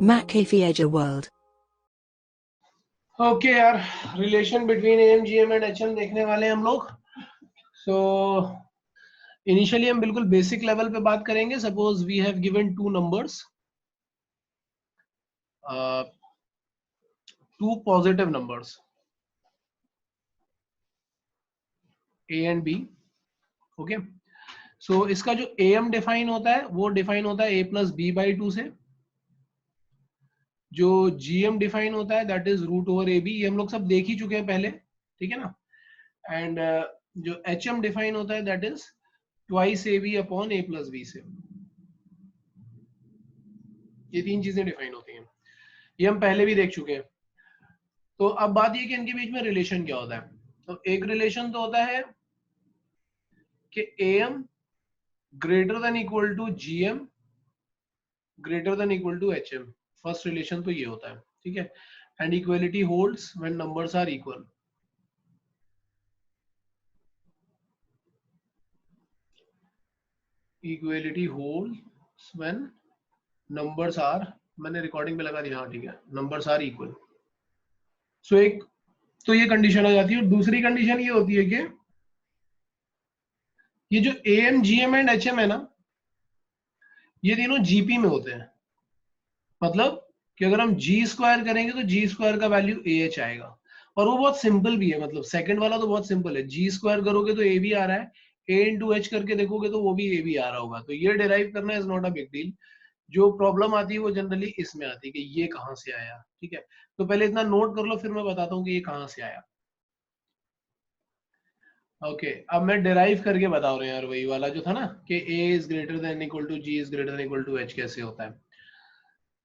McAfee World. Okay यार, relation between AMGM and HM देखने वाले हैं हम लोग. सो इनिशियली हम बिल्कुल बेसिक लेवल पे बात करेंगे. Suppose we have given two numbers, two positive numbers A and B. Okay, so इसका जो AM डिफाइन होता है वो डिफाइन होता है A प्लस B बाई 2 से. जो GM डिफाइन होता है that is root over AB. ये हम लोग सब देख ही चुके हैं पहले, ठीक है ना. एंड जो HM डिफाइन होता है that is twice AB upon A plus B से. ये तीन चीजें डिफाइन होती हैं, ये हम पहले भी देख चुके हैं. तो अब बात ये कि इनके बीच में रिलेशन क्या होता है. तो एक रिलेशन तो होता है कि AM greater than equal to GM greater than equal to HM. First relation तो ये होता है, ठीक है. And equality holds when numbers are equal. Equality holds when numbers are, मैंने रिकॉर्डिंग पे लगा दिया, हाँ ठीक है, नंबर्स आर इक्वल. सो एक तो ये कंडीशन आ जाती है. और दूसरी कंडीशन ये होती है कि ये जो AM GM एंड HM है ना, ये तीनों GP में होते हैं. मतलब कि अगर हम G स्क्वायर करेंगे तो G स्क्वायर का वैल्यू AH आएगा. और वो बहुत सिंपल भी है. मतलब सेकंड वाला तो बहुत सिंपल है. G स्क्वायर करोगे तो A भी आ रहा है, A इंटू H करके देखोगे तो वो भी A भी आ रहा होगा. तो ये डिराइव करना is not a big deal. जो प्रॉब्लम आती है वो जनरली इसमें आती है कि ये कहाँ से आया, ठीक है. तो पहले इतना नोट कर लो, फिर मैं बताता हूँ कि ये कहाँ से आया. ओके, अब मैं डिराइव करके बता रहा हूँ यार, वही वाला जो था ना कि A is greater than equal to G is greater than equal to H कैसे होता है.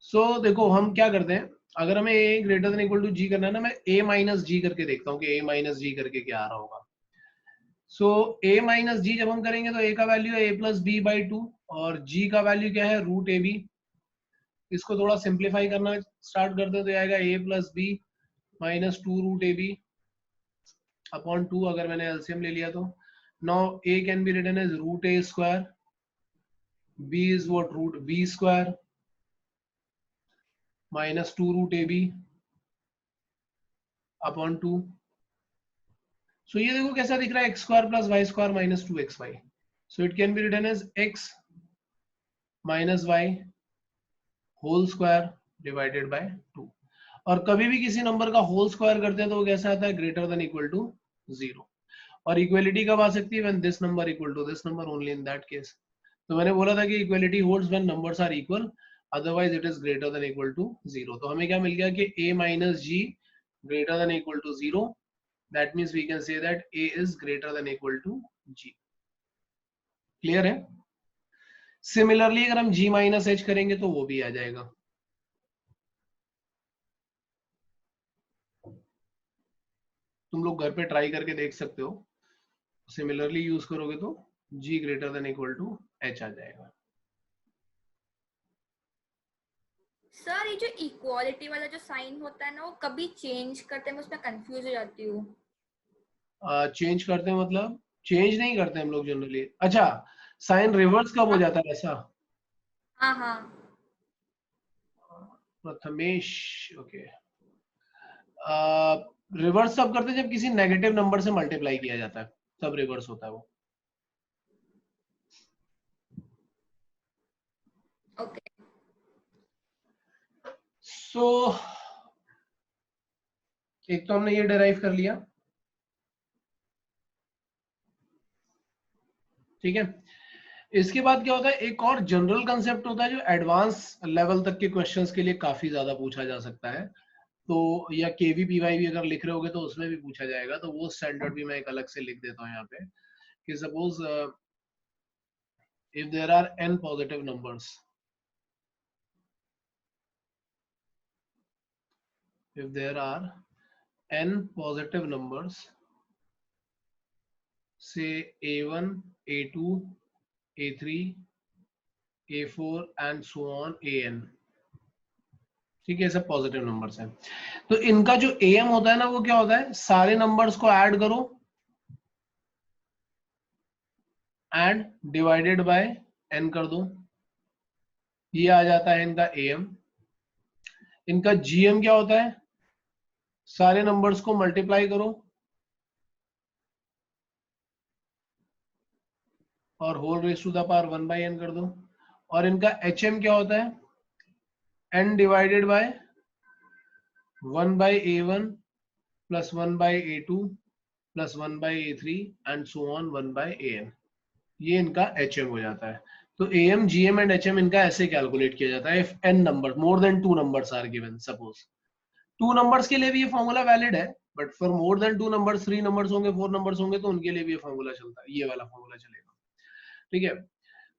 सो देखो हम क्या करते हैं, अगर हमें A greater than equal to G करना है ना, मैं A माइनस G करके देखता हूँ कि A माइनस G करके क्या आ रहा होगा. सो A माइनस G जब हम करेंगे तो A का वैल्यू है A प्लस B बाई 2 और G का वैल्यू क्या है, रूट AB. इसको थोड़ा सिंप्लीफाई करना स्टार्ट करते हैं तो आएगा A plus B minus 2 root AB upon 2. अगर मैंने एलसीएम ले लिया तो now A can be written as root A square, B is what, root B square minus 2 root AB upon 2. So ये देखो कैसा दिख रहा है, x square plus y square minus 2xy. So it can be written as x minus y whole square divided by 2. और कभी भी किसी नंबर का होल स्क्वायर करते हैं तो वो कैसा आता है, ग्रेटर देन इक्वल टू 0. और इक्वलिटी कब आ सकती है, when this number equal to this number, only in that case. तो मैंने बोला था कि equality holds when numbers are equal, otherwise it is greater than equal to 0. तो हमें क्या मिल गया कि A minus G greater than equal to 0. That means we can say that A is greater than equal to G. Clear है. Similarly अगर हम G minus H करेंगे तो वो भी आ जाएगा. तुम लोग घर पे ट्राई करके देख सकते हो. सिमिलरली यूज करोगे तो G greater than equal to H आ जाएगा. सर ये जो इक्वालिटी वाला जो साइन होता है ना, वो कभी चेंज करते हैं, मैं उसमें कंफ्यूज हो जाती हूँ. चेंज करते हैं मतलब चेंज नहीं करते हम लोग जनरली. अच्छा, साइन रिवर्स कब हो जाता है ऐसा. हाँ हाँ. प्रथमेश, ओके. रिवर्स तब करते हैं जब किसी नेगेटिव नंबर से मल्टीप्लाई किया जाता है, तब रिवर्स होता है वो. ओके. सो एक तो हमने ये डिराइव कर लिया, ठीक है. इसके बाद क्या होता है, एक और जनरल कंसेप्ट होता है जो एडवांस लेवल तक के क्वेश्चंस के लिए काफी ज्यादा पूछा जा सकता है. तो या KVPY भी अगर लिख रहे होगे तो उसमें भी पूछा जाएगा. तो वो स्टैंडर्ड भी मैं एक अलग से लिख देता हूँ यहाँ पे कि suppose if there are n positive numbers, if there are n positive numbers, say A1 A2 A3 A4 and so on AN, ठीक है, सब पॉजिटिव नंबर्स हैं. तो इनका जो AM होता है ना, वो क्या होता है, सारे नंबर्स को ऐड करो एंड डिवाइडेड बाय n कर दो. ये आ जाता है इनका AM। इनका GM क्या होता है, सारे नंबर्स को मल्टीप्लाई करो और whole raise to the power 1/n कर दो। और इनका HM क्या होता है, n divided bye 1/A1 plus 1/A2 plus 1/A3 and so on 1/AN। ये इनका HM हो जाता है। तो AM, GM एंड HM इनका ऐसे कैलकुलेट किया जाता है if n number more than 2 numbers are given. Suppose 2 numbers के लिए भी ये फॉर्मूला वैलिड है, but for more than 2 numbers, 3 numbers होंगे, 4 नंबर्स होंगे, तो उनके लिए भी ये फॉर्मूला चलता है, ये वाला फॉर्मूला चलेगा। ठीक है।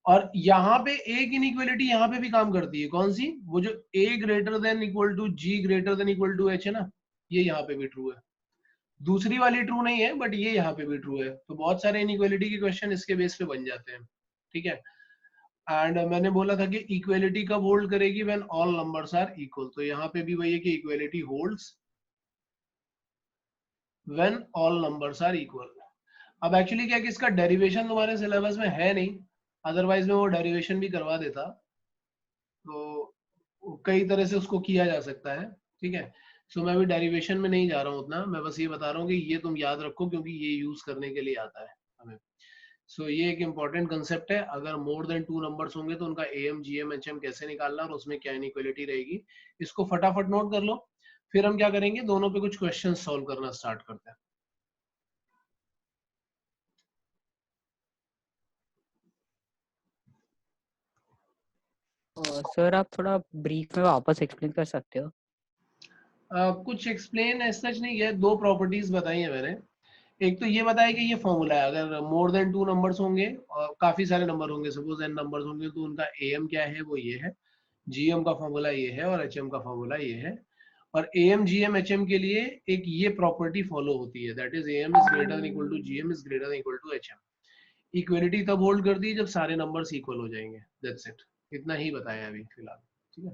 और यहाँ पे एक इनइक्वालिटी यहाँ पे भी काम करती है, कौन सी, वो जो A greater than equal to G greater than equal to H है ना, ये यहाँ पे भी ट्रू है। दूसरी वाली ट्रू नहीं है, बट ये यहाँ पे भी ट्रू है। तो बहुत सारे इनइक्वालिटी के क्वेश्चन इसके बेस पे बन जाते हैं। ठीक है। एंड मैंने बोला था कि इक्वालिटी कब होल्ड करेगी, when all numbers are equal. तो यहाँ पे भी वही है कि equality holds when all numbers are equal. अब एक्चुअली क्या है कि इसका डेरिवेशन तुम्हारे सिलेबस में है नहीं, अदरवाइज में वो डेरिवेशन भी करवा देता। तो कई तरह से उसको किया जा सकता है। ठीक है। सो मैं अभी डेरिवेशन में नहीं जा रहा हूँ उतना, मैं बस ये बता रहा हूँ कि ये तुम याद रखो क्योंकि ये यूज करने के लिए आता है हमें। सो ये एक इंपॉर्टेंट कंसेप्ट है। अगर मोर देन 2 नंबर्स होंगे तो उनका AM, GM, HM कैसे निकालना और उसमें क्या इनइक्वालिटी रहेगी, इसको फटाफट नोट कर लो। फिर हम क्या करेंगे, दोनों पे कुछ क्वेश्चन सॉल्व करना स्टार्ट करते हैं। सर आप थोड़ा ब्रीफ में वापस एक्सप्लेन कर सकते हो? कुछ एक्सप्लेन सच नहीं किया, 2 प्रॉपर्टीज बताई है मैंने। एक तो ये बताया कि ये फॉर्मूला है, अगर मोर देन 2 नंबर्स होंगे और काफी सारे नंबर होंगे, सपोज n नंबर्स होंगे, तो उनका AM क्या है, वो ये है, GM का फॉर्मूला ये है और HM का फॉर्मूला ये है। और AM, GM, HM के लिए एक ये प्रॉपर्टी फॉलो होती है, that is AM is greater than equal to GM is greater than equal to HM। Equality तब होल्ड करती है जब सारे नंबर्स इक्वल हो जाएंगे। दैट्स इट, इतना ही बताया अभी फिलहाल। ठीक है।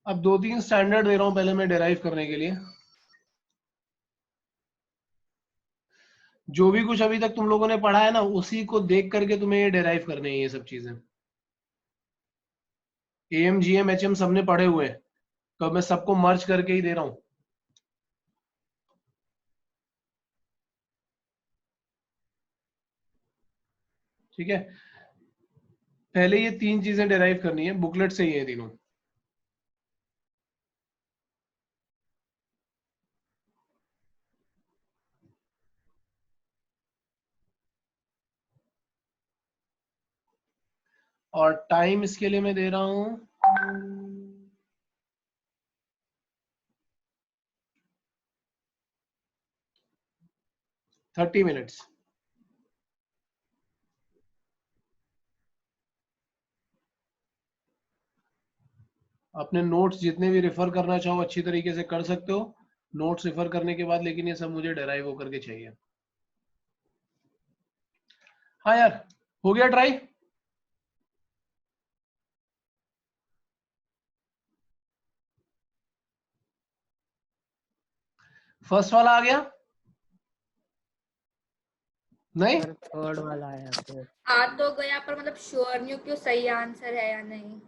अब 2-3 स्टैंडर्ड दे रहा हूं पहले मैं डेराइव करने के लिए। जो भी कुछ अभी तक तुम लोगों ने पढ़ा है ना, उसी को देख करके तुम्हें ये डेराइव करने हैं ये सब चीजें। AM, GM, HM सबने पढ़े हुए हैं, तो मैं सबको मर्ज करके ही दे रहा हूं। ठीक है। पहले ये 3 चीजें डेराइव करनी है, बुकलेट से ही है तीनों। और टाइम इसके लिए मैं दे रहा हूं 30 मिनट्स। अपने नोट्स जितने भी रेफर करना चाहो अच्छी तरीके से कर सकते हो, नोट्स रेफर करने के बाद, लेकिन ये सब मुझे डेराइव होकर के चाहिए। हाँ यार, हो गया ट्राई? फर्स्ट वाला आ गया? नहीं, थर्ड वाला आया फिर। आ तो गया, पर मतलब श्योर नहीं हूँ कि वो सही आंसर है या नहीं।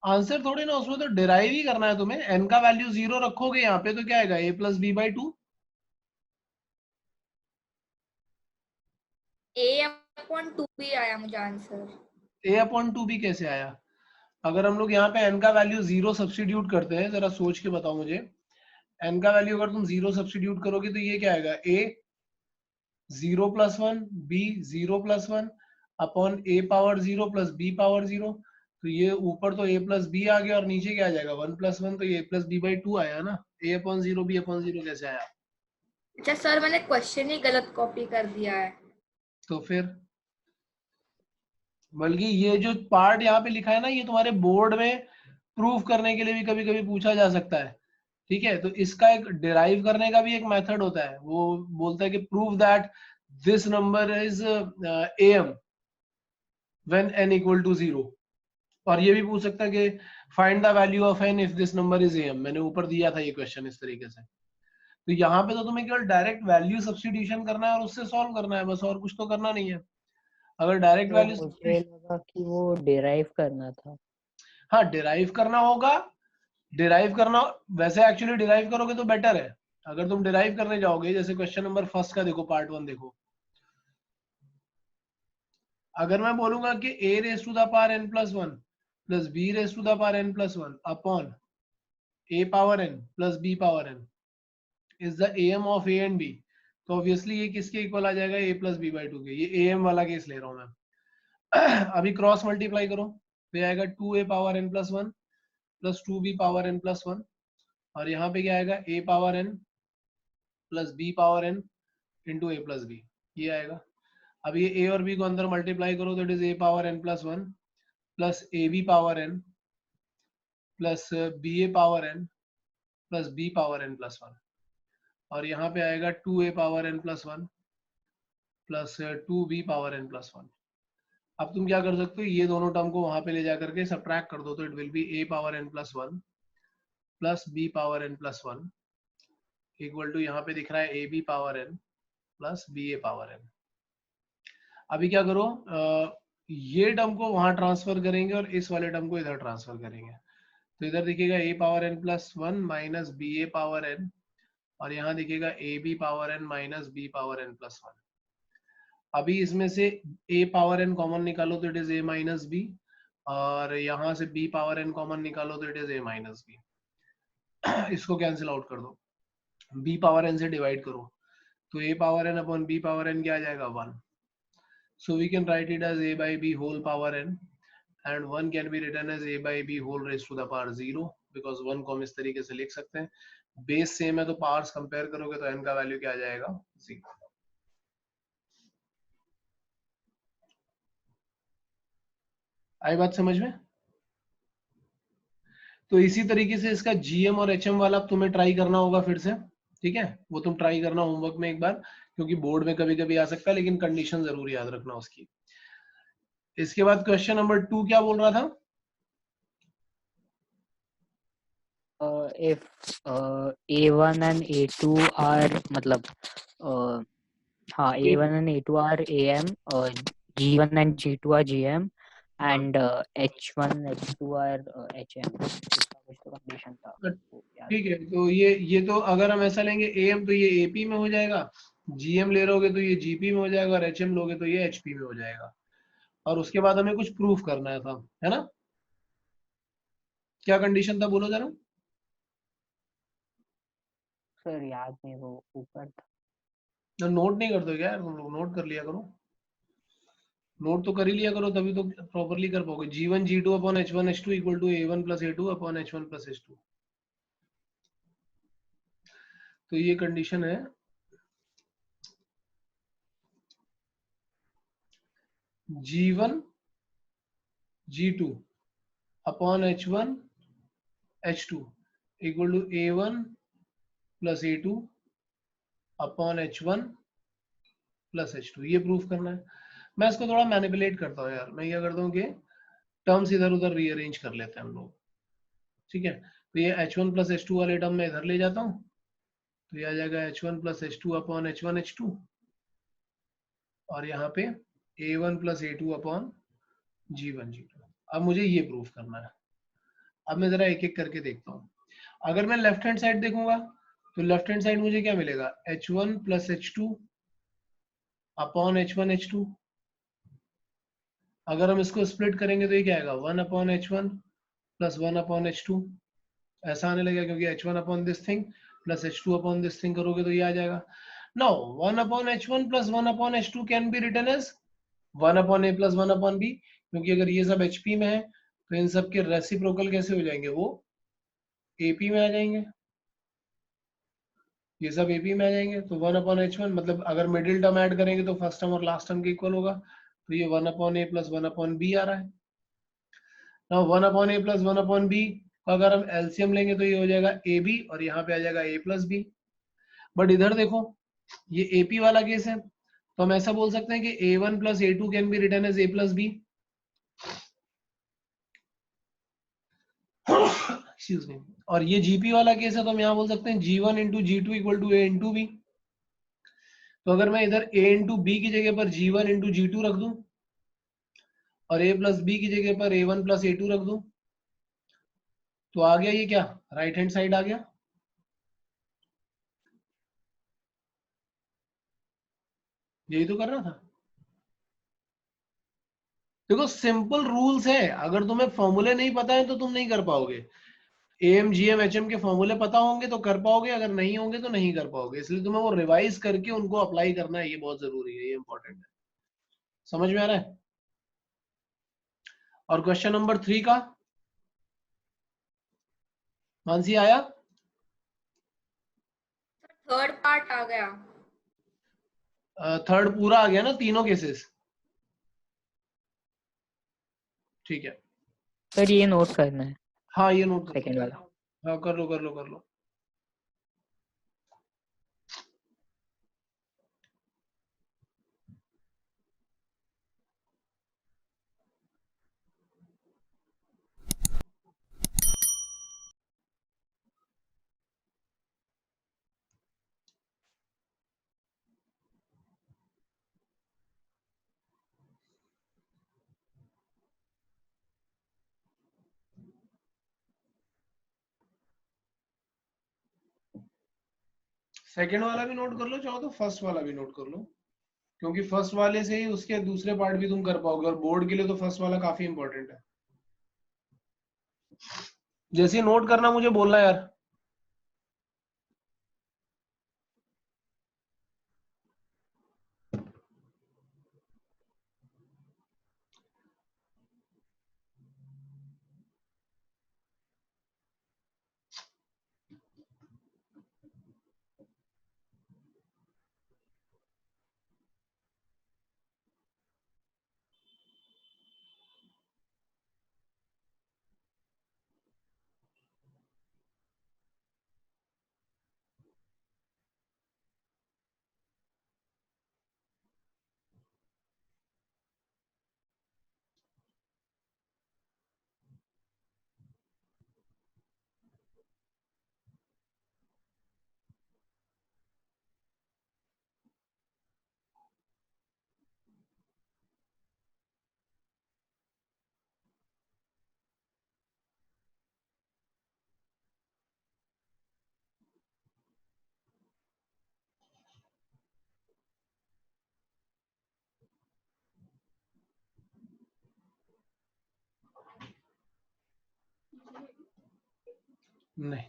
आंसर थोड़ी ना, उसमें तो डिराइव ही करना है तुम्हें। n का वैल्यू 0 रखोगे यहाँ पे तो क्या आएगा, a plus b by 2। a/2 भी आया मुझे आंसर। a/2 कैसे आया? अगर हम लोग यहाँ पे n का वैल्यू 0 सब्स्टिट्यूट करते हैं, जरा सोच के बताओ मुझे। n का वैल्यू अगर तुम 0 सब्स्टिट्यूट करोगे तो ये क्या आएगा, a 0 plus 1, b 0 plus 1 upon a power 0 plus b power 0। तो ये ऊपर तो a प्लस b आ गया और नीचे क्या आ जाएगा 1 प्लस 1, तो ये a प्लस b बाई 2 आया ना। a/0 b/0 कैसे आया? अच्छा सर, मैंने क्वेश्चन ही गलत कॉपी कर दिया है। तो फिर बल्कि ये जो पार्ट यहाँ पे लिखा है ना, ये तुम्हारे बोर्ड में प्रूफ करने के लिए भी कभी कभी पूछा जा सकता है। ठीक है। तो इसका एक डिराइव करने का भी एक मेथड होता है, वो बोलता है कि prove that this number is AM when n equal to 0। और ये भी पूछ सकता है कि find the value of n if this number is AM। मैंने ऊपर दिया था ये क्वेश्चन इस तरीके से। तो यहाँ पे तो तुम्हें केवल डायरेक्ट वैल्यू सब्स्टिट्यूशन करना है और उससे सॉल्व करना है बस, और कुछ तो करना नहीं है। अगर डायरेक्ट तो वैल्यू मुझे लगा कि वो डिराइव करना था। हाँ डिराइव करना होगा, डिराइव करना वैसे एक्चुअली डिराइव करोगे तो बेटर है। अगर तुम डिराइव करने जाओगे, जैसे क्वेश्चन नंबर फर्स्ट का देखो, पार्ट 1 देखो, अगर मैं बोलूंगा कि a raise to the power n plus 1 plus b raise to the power n plus 1 upon a power n plus b power n is the am of a and b, तो obviously ये किसके equal आ जाएगा, a plus b by 2 के। ये am वाला case ले रहा हूं मैं। अभी क्रॉस मल्टीप्लाई करो तो ये आएगा 2a power n plus 1 plus 2b power n plus 1, और यहाँ पे क्या आएगा a power n plus b power n into a plus b, ये आएगा। अब ये a और b को अंदर मल्टीप्लाई करो तो it is a power n plus 1 plus a b power n plus b a power n plus b power n plus 1, और यहाँ पे आएगा 2a power n plus 1 plus 2b power n plus 1। अब तुम क्या कर सकते हो, ये दोनों टर्म को वहां पे ले जाकर के सब्ट्रैक्ट कर दो, तो it will be a power n plus 1 plus b power n plus 1 equal to यहाँ पे दिख रहा है ab power n plus ba power n। अभी क्या करो, ये टर्म को वहां ट्रांसफर करेंगे और इस वाले टर्म को इधर ट्रांसफर करेंगे, तो इधर दिखेगा a power n plus 1 minus b a power n, और यहाँ दिखेगा ए बी पावर n माइनस बी पावर n प्लस 1। अभी इसमें से a पावर n कॉमन निकालो तो it is a minus b, और यहाँ से b पावर n कॉमन निकालो तो it is a minus b. इसको कैंसिल आउट कर दो, b पावर n से डिवाइड करो तो a power n upon b power n क्या आ जाएगा, 1। So we can write it as a by b whole power n, and 1 can be written as a by b whole raised to the power 0, because 1 को हम इस तरीके से लिख सकते हैं, बेस सेम है तो पावर्स कंपेयर करोगे तो n का वैल्यू क्या आ जाएगा, 0। आई बात समझ में? तो इसी तरीके से इसका gm और hm वाला तुम्हें ट्राई करना होगा फिर से, ठीक है, वो तुम ट्राई करना होमवर्क में एक बार, क्योंकि बोर्ड में कभी कभी आ सकता है, लेकिन कंडीशन जरूर याद रखना उसकी। इसके बाद क्वेश्चन नंबर 2 क्या बोल रहा था, if A1 and A2 are मतलब हाँ A1 and A2 are AM, G1 and G2 are GM, and H1 H2 are HM, इसका कुछ तो कंडीशन था वो याद ठीक है। तो ये तो अगर हम ऐसा लेंगे AM तो ये AP में हो जाएगा, GM ले लोगे तो ये GP में हो जाएगा, और HM लोगे तो ये HP में हो जाएगा, और उसके बाद हमें कुछ प्रूफ करना था, है ना? क्या कंडीशन था बोलो जरा। सर याद नहीं, वो ऊपर था। तो नोट नहीं करते क्या यार तुम लोग, नोट कर लिया करो, नोट तो कर ही लिया करो, तभी तो प्रॉपरली कर पाओगे। G1 G2 upon H1 H2 equal to A1 plus A2 upon H1 plus H2, तो ये कंडीशन है। G1 G2 upon H1 H2 equal to A1 plus A2 upon H1 plus H2, ये प्रूफ करना है। मैं इसको थोड़ा मैनिपुलेट करता हूँ यार, मैं क्या करता हूँ कि टर्म्स इधर उधर रीअरेंज कर लेते हैं हम लोग, ठीक है। तो ये H1 प्लस H2 वाले टर्म में इधर ले जाता हूँ, तो ये आ जाएगा H1 plus H2 upon H1 H2, और यहाँ पे A1 plus A2 upon G1 G2। अब मुझे ये प्रूफ करना है। अब मैं जरा एक एक करके देखता हूँ। अगर मैं लेफ्ट हैंड साइड देखूंगा तो लेफ्ट हैंड साइड मुझे क्या मिलेगा, H1 plus H2 upon H1 H2। अगर हम इसको स्प्लिट करेंगे तो ये क्या आएगा, 1 upon H1 plus 1 upon H2, ऐसा आने लगेगा क्योंकि H1 upon this thing plus H2 upon this thing करोगे तो ये आ जाएगा। Now 1 upon H1 plus 1 upon H2 can be written as 1 upon A plus 1 upon B, क्योंकि अगर ये सब HP में है तो इन सब के रेसिप्रोकल कैसे हो जाएंगे, वो AP में आ जाएंगे, ये सब AP में आ जाएंगे। तो 1 अपॉन H1 मतलब अगर मिडिल टर्म ऐड करेंगे तो फर्स्ट टर्म और लास्ट टर्म के इक्वल होगा, तो ये 1 upon A plus 1 upon B आ रहा है। Now 1 upon A plus 1 upon B को अगर हम एलसीएम लेंगे तो ये हो जाएगा AB, और यहाँ पे आ जाएगा A प्लस B। बट इधर देखो ये AP वाला केस है, तो हम ऐसा बोल सकते हैं कि A1 plus A2 can be written as A plus B। Excuse me, और ये जीपी वाला केस है तो हम यहाँ बोल सकते हैं G1 into G2 equal to A into B. तो अगर मैं इधर A इंटू बी की जगह पर G1 इंटू G2 रख दूं और A प्लस बी की जगह पर A1 प्लस A2 रख दूं, तो आ गया ये क्या, राइट हैंड साइड आ गया। यही तो कर रहा था। देखो सिंपल रूल्स है, अगर तुम्हें फॉर्मूले नहीं पता है तो तुम नहीं कर पाओगे। M G M H M के फॉर्मूले पता होंगे तो कर पाओगे, अगर नहीं होंगे तो नहीं कर पाओगे, इसलिए तुम्हें वो रिवाइज करके उनको अप्लाई करना है, ये बहुत जरूरी है, ये इंपॉर्टेंट है। समझ में आ रहा है? और क्वेश्चन नंबर 3 का मानसी आया? थर्ड पार्ट आ गया। थर्ड पूरा आ गया ना, तीनों केसेस? ठीक है। सर ये नोट करना है हाँ ये नोट कर सेकंड लो, वाला। हाँ कर लो कर लो कर लो। सेकंड वाला भी नोट कर लो, चाहो तो फर्स्ट वाला भी नोट कर लो, क्योंकि फर्स्ट वाले से ही उसके दूसरे पार्ट भी तुम कर पाओगे, और बोर्ड के लिए तो फर्स्ट वाला काफी इंपॉर्टेंट है। जैसे नोट करना मुझे बोलना यार। नहीं,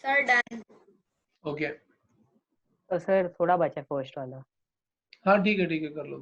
सर डन। ओके। तो सर थोड़ा बचा फर्स्ट वाला। हाँ ठीक है कर लो।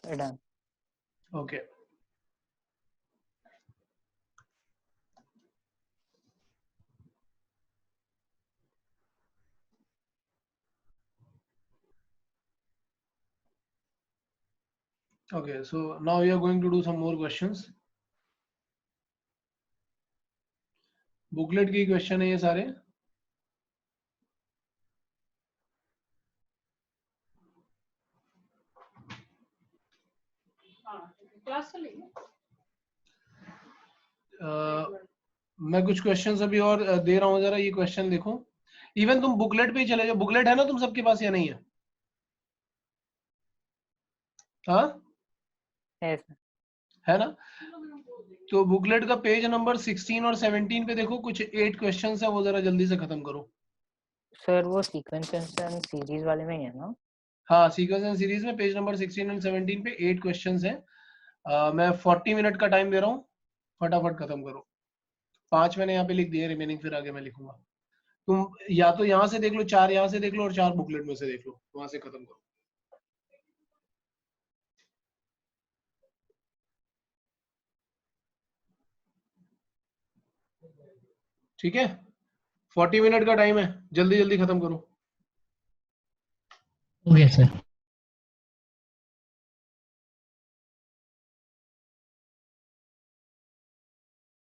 Sir done. Okay. Okay, so now we are going to do some more questions. Booklet के क्वेश्चन है ये सारे. मैं कुछ क्वेश्चंस अभी और दे रहा हूँ, जरा ये क्वेश्चन देखो. इवन तुम बुकलेट पे ही चले जाओ. बुकलेट है ना तुम सबके पास या नहीं है? हाँ है ना. तो बुकलेट का पेज नंबर 16 और 17 पे देखो, कुछ 8 क्वेश्चंस है, वो जरा जल्दी से खत्म करो. सर वो सीक्वेंस एंड सीरीज वाले में ही है ना? हाँ, सीक्वेंस एंड सीरीज में पेज नंबर 16 एंड 17 पे 8 क्वेश्चंस हैं. मैं 40 मिनट का टाइम दे रहा हूँ, फटाफट खत्म करो. 5 मैंने यहाँ पे लिख दिए, रिमेनिंग फिर आगे मैं लिखूंगा. तुम या तो यहाँ से देख लो, 4 यहाँ से देख लो और 4 बुकलेट में से देख लो, वहां से खत्म करो. ठीक है, 40 मिनट का टाइम है, जल्दी जल्दी खत्म करो. Okay sir.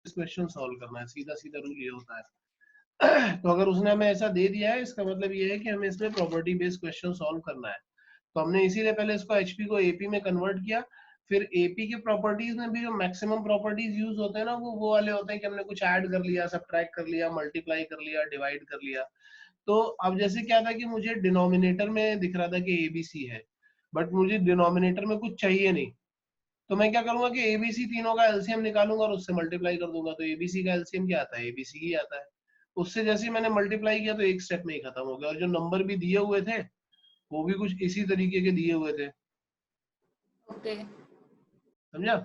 क्वेश्चन सॉल्व करना है, सीधा सीधा रूल ये होता है. तो अगर उसने हमें ऐसा दे दिया है, इसका मतलब ये है कि हमें इसमें प्रॉपर्टी बेस्ड क्वेश्चन सॉल्व करना है. तो हमने इसीलिए पहले इसको एचपी को एपी में कन्वर्ट किया. फिर एपी की प्रॉपर्टीज में भी जो मैक्सिमम प्रॉपर्टीज यूज होते हैं ना, वो वाले होते हैं कि हमने कुछ ऐड कर लिया, सब्ट्रैक्ट कर लिया, मल्टीप्लाई कर लिया, डिवाइड कर लिया. तो अब जैसे क्या था कि मुझे डिनोमिनेटर में दिख रहा था कि एबीसी है, बट मुझे डिनोमिनेटर में कुछ चाहिए नहीं. तो मैं क्या करूंगा कि एबीसी तीनों का एलसीएम निकालूंगा और उससे मल्टीप्लाई कर दूंगा. तो एबीसी का एलसीएम क्या आता है? एबीसी ही आता है. उससे जैसे ही मैंने मल्टीप्लाई किया तो एक स्टेप में ही खत्म हो गया. और जो नंबर भी दिए हुए थे वो भी कुछ इसी तरीके के दिए हुए थे. ओके. समझा?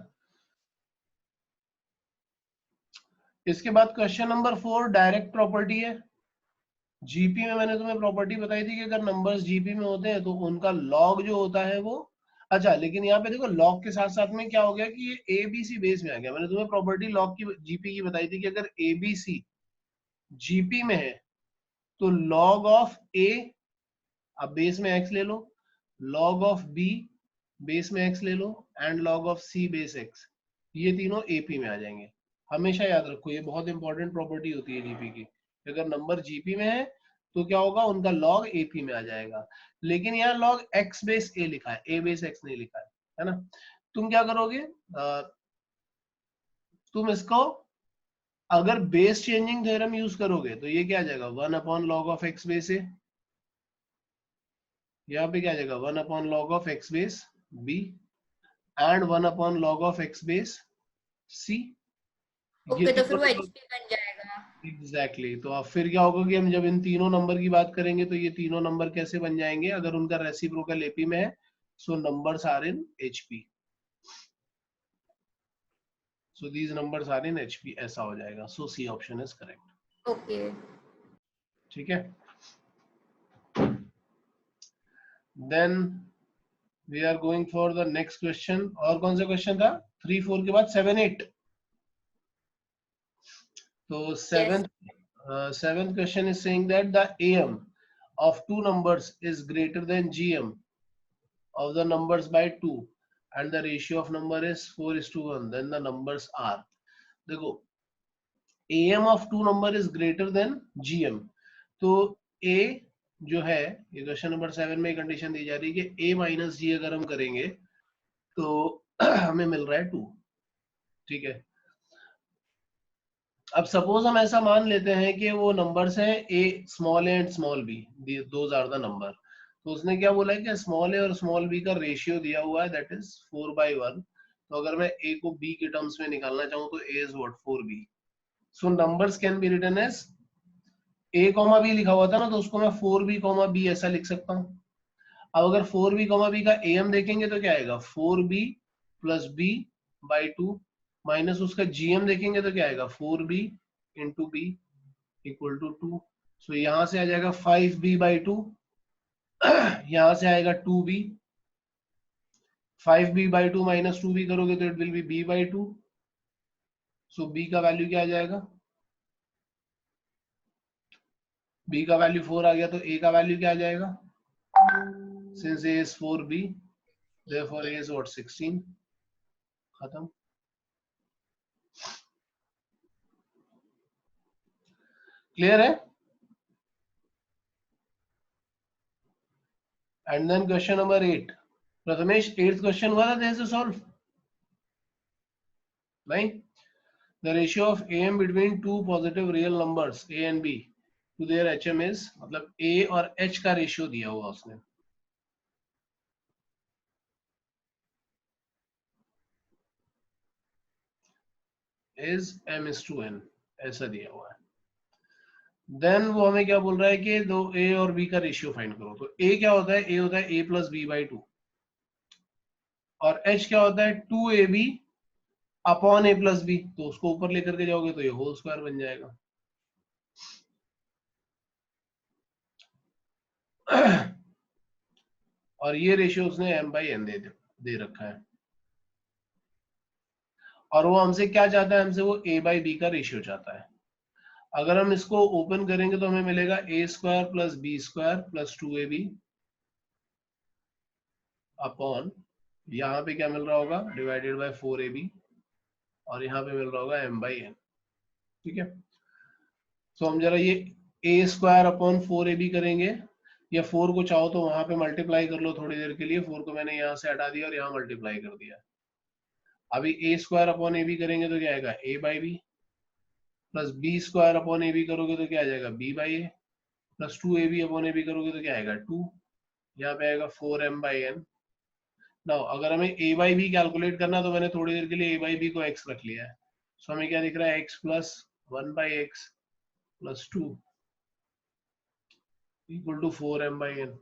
इसके बाद क्वेश्चन नंबर 4 डायरेक्ट प्रॉपर्टी है. जीपी में मैंने तुम्हें प्रॉपर्टी बताई थी कि अगर नंबर्स जीपी में होते हैं तो उनका लॉग जो होता है वो. अच्छा, लेकिन यहाँ पे देखो लॉग के साथ साथ में क्या हो गया कि ये एबीसी बेस में आ गया. मैंने तुम्हें प्रॉपर्टी लॉग की जीपी की बताई थी कि अगर एबीसी जीपी में है तो लॉग ऑफ ए, अब बेस में एक्स ले लो, लॉग ऑफ बी बेस में एक्स ले लो, and log of C base X, ये तीनों एपी में आ जाएंगे. हमेशा याद रखो, ये बहुत इंपॉर्टेंट प्रॉपर्टी होती है जीपी की. अगर नंबर जीपी में है तो क्या होगा, उनका लॉग एपी में आ जाएगा. लेकिन यहाँ लॉग एक्स बेस ए लिखा है, ए बेस एक्स नहीं लिखा है ना. तुम क्या करोगे, तुम इसको अगर बेस चेंजिंग थ्योरम यूज करोगे तो ये क्या आ जाएगा, 1 upon log of X base A. यहाँ पे क्या आ जाएगा, 1 upon log of X base B and 1 upon log of X base C. Okay, तो फिर वो एचपी बन जाएगा. एग्जैक्टली. तो अब फिर क्या होगा कि हम जब इन तीनों नंबर की बात करेंगे तो ये तीनों नंबर कैसे बन जाएंगे, अगर उनका रेसिप्रोकल एपी में है. So numbers are in HP. So these numbers are in HP, ऐसा हो जाएगा. So C option is correct. Okay. ठीक है. Then we are going for the next question. और कौन सा क्वेश्चन था? 3 4 के बाद 7 8. तो seventh question is saying that the AM of two numbers is greater than GM of the numbers by 2 and the ratio of number is 4:1. Then the numbers are, देखो AM of two number is greater than GM. तो A जो है, ये question number 7 में condition दी जा रही है कि A माइनस G अगर हम करेंगे तो हमें मिल रहा है 2. ठीक है. अब सपोज हम ऐसा मान लेते हैं कि वो नंबर्स हैं A small A and small B, those are the number. तो उसने क्या बोला है कि स्मॉल ए और स्मॉल बी का रेशियो दिया हुआ है, दैट इज 4/1. तो अगर मैं ए को बी के टर्म्स में निकालना चाहूँ तो A is what, 4b. So numbers can be written as A comma B लिखा हुआ था ना, तो उसको मैं 4b कॉमा बी ऐसा लिख सकता हूँ. अब अगर 4b कॉमा बी का एम देखेंगे तो क्या आएगा, 4b plus b by 2 minus उसका जीएम देखेंगे तो क्या आएगा, 4b into b equal to 2. So यहां से आ जाएगा 5b बाई 2, यहां से आएगा 2b. 5b by 2 minus 2b करोगे तो it will be b by 2. So b का वैल्यू क्या आ जाएगा, b का वैल्यू 4 आ गया तो a का वैल्यू क्या आ जाएगा, since a is 4b therefore a is what 16. खत्म. क्लियर है? And then question number 8. Prathamesh 8th question हुआ था देर से सॉल्व नहीं? The ratio of AM between two positive real numbers A and B to their HM is, मतलब A और H का ratio दिया हुआ उसने. is M is to N ऐसा दिया हुआ है. देन वो हमें क्या बोल रहा है कि दो A और B का रेशियो फाइंड करो. तो A क्या होता है? A होता है A प्लस B बाई 2 और H क्या होता है? 2AB upon A plus B. तो उसको ऊपर लेकर के जाओगे तो ये होल स्क्वायर बन जाएगा. और ये रेशियो उसने M बाई N दे रखा है. और वो हमसे क्या चाहता है? हमसे वो A बाई B का रेशियो चाहता है. अगर हम इसको ओपन करेंगे तो हमें मिलेगा A square plus B square plus 2AB upon, यहाँ पे क्या मिल रहा होगा? डिवाइडेड बाय 4AB और यहाँ पे मिल रहा होगा M बाई N. ठीक है. तो हम जरा ये A स्क्वायर अपॉन 4AB करेंगे, या 4 को चाहो तो वहां पे मल्टीप्लाई कर लो थोड़ी देर के लिए. 4 को मैंने यहाँ से हटा दिया और यहाँ मल्टीप्लाई कर दिया. अभी A स्क्वायर अपॉन AB करेंगे तो क्या आएगा? A by B plus B square upon AB करोगे तो क्या आ जाएगा? B by A plus 2AB upon AB करोगे तो क्या आएगा? 2. यहाँ पे आएगा 4M बाई N. नाउ अगर हमें A बाई B कैलकुलेट करना तो मैंने थोड़ी देर के लिए A बाई B को X रख लिया है. सो हमें क्या दिख रहा है? X plus 1 by X plus 2 equal to 4M by N.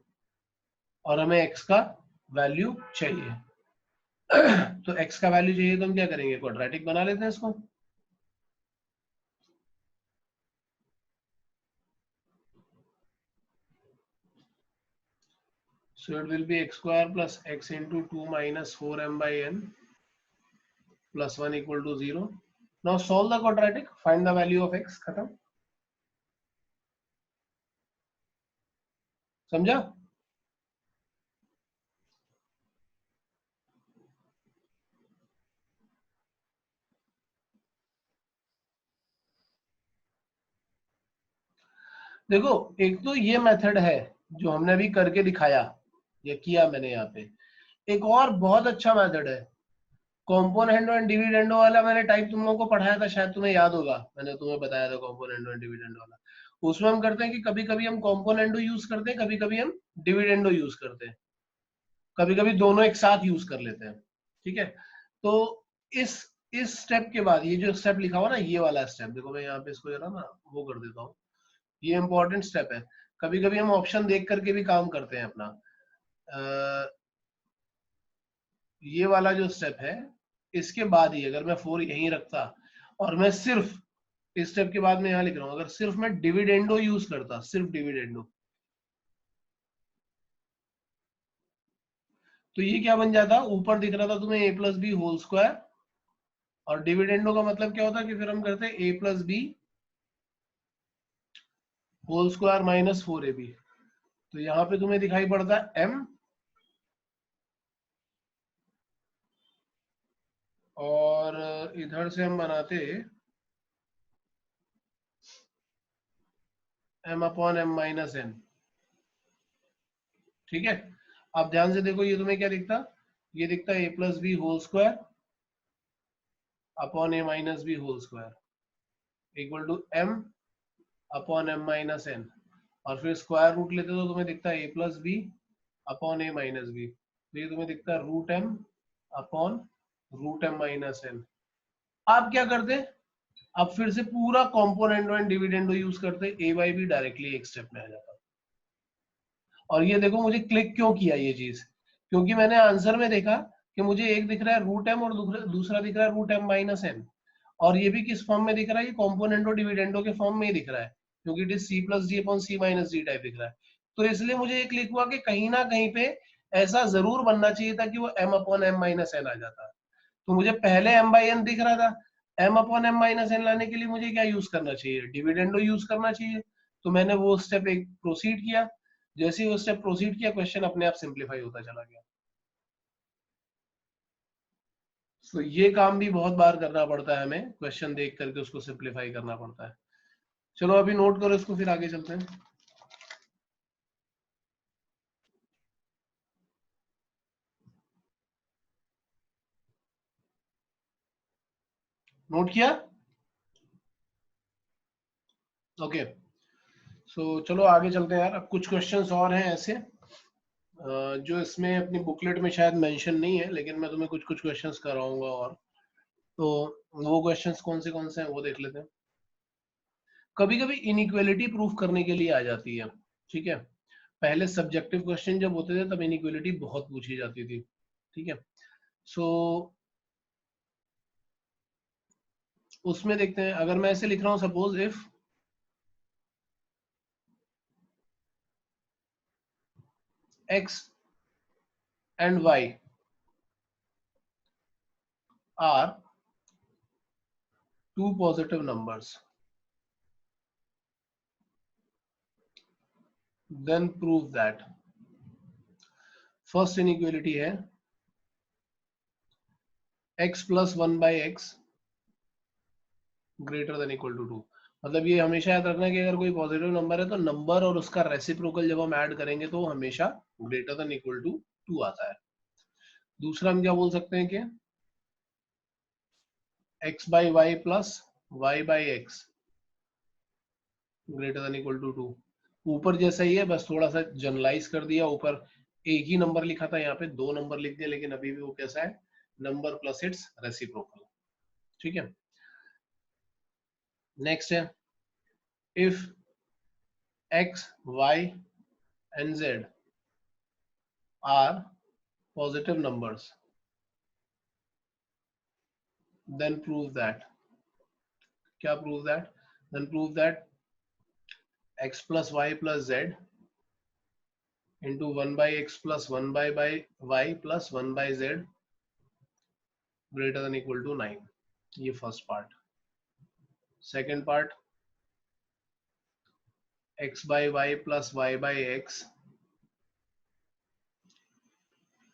और हमें X का वैल्यू चाहिए. तो X का वैल्यू चाहिए तो हम क्या करेंगे? क्वाड्रेटिक बना लेते हैं इसको. So it will be X square plus X into 2 minus 4M by N plus 1 equal to 0. Now solve the quadratic, find the value of X. खत्म. समझा? देखो, एक तो ये मेथड है जो हमने अभी करके दिखाया या किया मैंने यहाँ पे. एक और बहुत अच्छा मेथड है, कॉम्पोनेंट एंड डिविडेंडो वाला. मैंने टाइप तुम लोगों को पढ़ाया था, शायद तुम्हें याद होगा. मैंने तुम्हें बताया था कॉम्पोनेंट एंड डिविडेंडो वाला. उसमें हम करते हैं कि कभी कभी हम कॉम्पोनेंटो यूज करते हैं, कभी कभी हम डिविडेंडो यूज करते हैं, कभी कभी दोनों एक साथ यूज कर लेते हैं. ठीक है. तो इस स्टेप के बाद ये जो स्टेप लिखा हुआ ना, ये वाला स्टेप देखो, मैं यहाँ पे इसको जरा ना वो कर देता हूँ. ये इंपॉर्टेंट स्टेप है. कभी कभी हम ऑप्शन देख करके भी काम करते हैं अपना. ये वाला जो स्टेप है, इसके बाद ही अगर मैं 4 यहीं रखता और मैं सिर्फ इस स्टेप के बाद में यहाँ लिख रहा हूँ, अगर सिर्फ मैं डिविडेंडो यूज करता, सिर्फ डिविडेंडो, तो ये क्या बन जाता? ऊपर दिख रहा था तुम्हें A plus B whole square, और डिविडेंडो का मतलब क्या होता है कि फिर हम करते हैं A plus B whole square minus 4AB. तो यहाँ पे तुम्हें दिखाई पड़ता है M, और इधर से हम बनाते M upon M minus N. ठीक है. अब ध्यान से देखो, ये तुम्हें क्या दिखता? ये दिखता है A plus B whole square upon A minus B whole square equal to M upon M minus N. और फिर स्क्वायर रूट लेते तो तुम्हें दिखता है A plus B upon A minus B. तो ये तुम्हें दिखता है root M upon root M minus N. आप क्या करते? अब फिर से पूरा कॉम्पोनेंटो एंड डिविडेंडो यूज करते, A बाई बी डायरेक्टली एक स्टेप में आ जाता. और ये देखो मुझे क्लिक क्यों किया ये चीज, क्योंकि मैंने आंसर में देखा कि मुझे एक दिख रहा है रूट एम और दूसरा दिख रहा है रूट एम माइनस एन. और ये भी किस फॉर्म में दिख रहा है? ये कॉम्पोनेंटो डिविडेंडो के फॉर्म में ही दिख रहा है, क्योंकि it is C plus D upon C minus D type दिख रहा है. तो इसलिए मुझे ये क्लिक हुआ कि कहीं ना कहीं पे ऐसा जरूर बनना चाहिए था कि वो M upon M minus N आ जाता. तो मुझे पहले एम बाई एन दिख रहा था. M upon M minus N लाने के लिए मुझे क्या यूज करना चाहिए? डिविडेंडो यूज करना चाहिए. तो मैंने वो स्टेप एक प्रोसीड किया. जैसे ही वो स्टेप प्रोसीड किया, क्वेश्चन अपने आप सिंप्लीफाई होता चला गया. तो ये काम भी बहुत बार करना पड़ता है हमें, क्वेश्चन देख करके उसको सिंप्लीफाई करना पड़ता है। चलो अभी नोट करो इसको, फिर आगे चलते हैं। नोट किया? ओके, सो चलो आगे चलते हैं यार। अब कुछ क्वेश्चंस और हैं ऐसे जो इसमें अपनी बुकलेट में शायद मेंशन नहीं है, लेकिन मैं तुम्हें कुछ कुछ क्वेश्चंस कराऊंगा। और तो वो क्वेश्चंस कौन से हैं वो देख लेते हैं। कभी कभी इनइक्वालिटी प्रूफ करने के लिए आ जाती है, ठीक है। पहले सब्जेक्टिव क्वेश्चन जब होते थे तब इनइक्वालिटी बहुत पूछी जाती थी, ठीक है। सो उसमें देखते हैं, अगर मैं ऐसे लिख रहा हूं, suppose if x and y are two positive numbers, then prove that। First inequality है x plus 1 by x greater than equal to 2। मतलब ये हमेशा याद रखना कि अगर कोई पॉजिटिव नंबर है तो नंबर और उसका रेसिप्रोकल जब हम ऐड करेंगे तो वो हमेशा ग्रेटर देन इक्वल टू 2 आता है। दूसरा हम क्या बोल सकते हैं कि x by y plus y by x greater than equal to 2। ऊपर जैसा ही है, बस थोड़ा सा जनरलाइज कर दिया। ऊपर एक ही नंबर लिखा था, यहाँ पे दो नंबर लिख दिया, लेकिन अभी भी वो कैसा है, नंबर प्लस इट्स रेसिप्रोकल, ठीक है। नेक्स्ट है if x y and z are positive numbers, then prove that। क्या prove that? Then prove that x plus y plus z into 1 by x plus 1 by y plus 1 by z greater than equal to 9। ये first part. Second part x by y plus y by x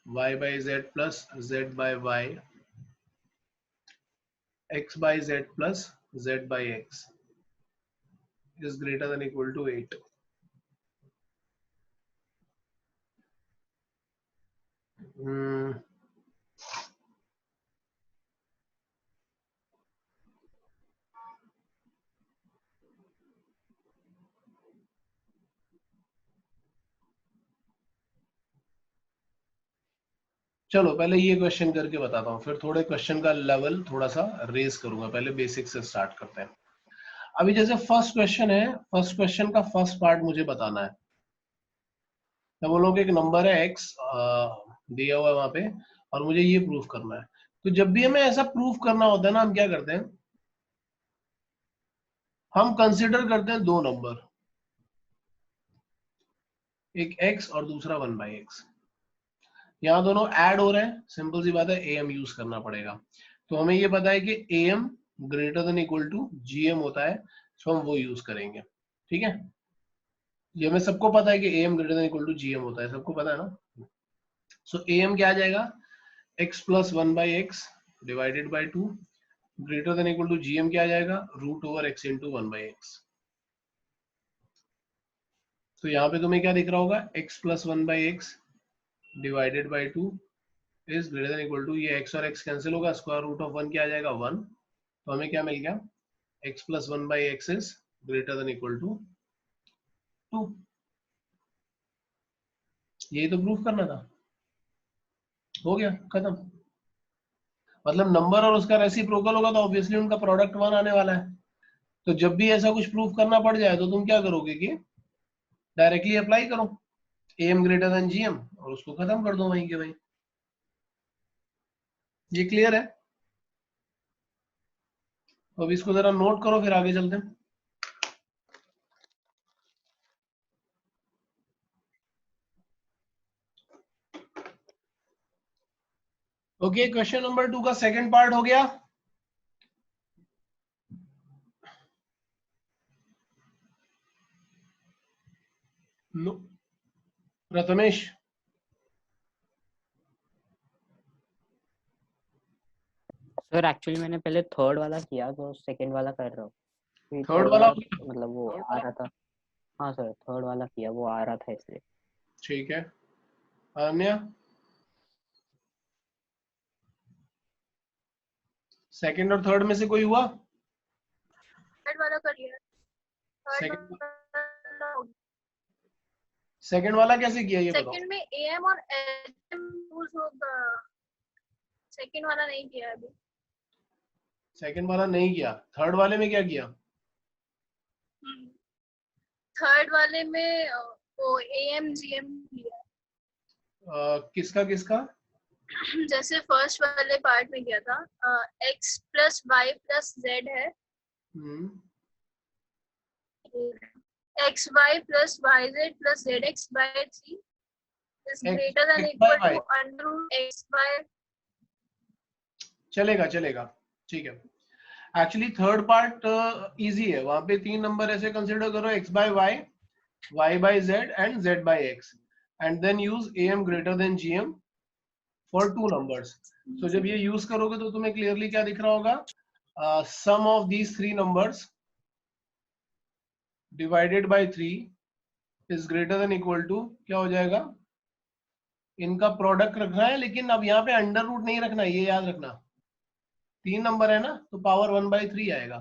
y by z plus z by y x by z plus z by x is greater than equal to 8। चलो पहले ये question करके बताता हूँ, फिर थोड़े question का level थोड़ा सा रेज करूंगा। पहले बेसिक से स्टार्ट करते हैं। अभी जैसे फर्स्ट क्वेश्चन है, फर्स्ट क्वेश्चन का फर्स्ट पार्ट मुझे बताना है। मैं बोलूँ कि एक नंबर है x दिया हुआ है वहां पे, और मुझे ये प्रूफ करना है। तो जब भी हमें ऐसा प्रूफ करना होता है ना, हम क्या करते हैं, हम कंसिडर करते हैं दो नंबर, एक x और दूसरा 1 बाई एक्स। यहाँ दोनों ऐड हो रहे हैं, सिंपल सी बात है, am यूज करना पड़ेगा। तो हमें ये पता है कि am greater than equal to gm होता है, तो हम वो यूज करेंगे, ठीक है। ये हमें सबको पता है कि am greater than equal to gm होता है, सबको पता है ना। सो am क्या आ जाएगा, x plus 1 by x divided by 2 greater than equal to gm क्या आ जाएगा, root over x into 1 by x. तो यहाँ पे तुम्हें क्या दिख रहा होगा, x plus 1 by x divided by 2 is greater than equal to, ये x और x कैंसिल होगा, स्क्वायर रूट ऑफ 1 क्या आ जाएगा, 1। तो हमें क्या मिल गया, x plus 1 by x is greater than equal to 2। यही तो प्रूफ करना था, हो गया खत्म। मतलब नंबर और उसका रेसिप्रोकल होगा तो ऑब्वियसली उनका प्रोडक्ट 1 आने वाला है। तो जब भी ऐसा कुछ प्रूफ करना पड़ जाए तो तुम क्या करोगे कि डायरेक्टली अप्लाई करो am ग्रेटर देन gm और उसको खत्म कर दो वहीं के वहीं। ये क्लियर है? तो अब इसको जरा नोट करो, फिर आगे चलते हैं। ओके, क्वेश्चन नंबर 2 का सेकंड पार्ट हो गया। प्रथमेश, सर एक्चुअली मैंने पहले थर्ड वाला किया तो सेकंड वाला कर रहा हूँ, थर्ड थर्ड वाला वाला मतलब वो आ रहा था। हाँ सर थर्ड वाला किया, वो आ रहा था इसलिए। ठीक है। अनन्या, सेकंड और थर्ड में से कोई हुआ? थर्ड वाला कर लिया। सेकंड थर्ड सेकंड वाला कैसे किया ये बताओ? सेकंड में एएम और एचएम यूज होगा। सेकंड वाला नहीं किया अभी। सेकंड वाला नहीं किया, थर्ड वाले में क्या किया? थर्ड वाले में वो एएम जीएम किया। किसका किसका? जैसे फर्स्ट वाले पार्ट में किया था, x plus Y plus Z है, hmm, X Y plus Y Z plus Z X by 3 is X greater than X by equal Y to under root x by। चलेगा चलेगा, ठीक है। एक्चुअली थर्ड पार्ट इजी है, वहां पे 3 number ऐसे consider करो, x by y, y by z and z by x, and then use am greater than gm for 2 numbers. So जब ये यूज करोगे तो तुम्हें क्लियरली क्या दिख रहा होगा? Sum of these 3 numbers divided by 3 is greater than equal to, क्या हो जाएगा? इनका प्रोडक्ट रखना है, लेकिन अब यहाँ पे अंडर रूट नहीं रखना है, ये याद रखना। 3 नंबर है ना, तो पावर 1/3 आएगा।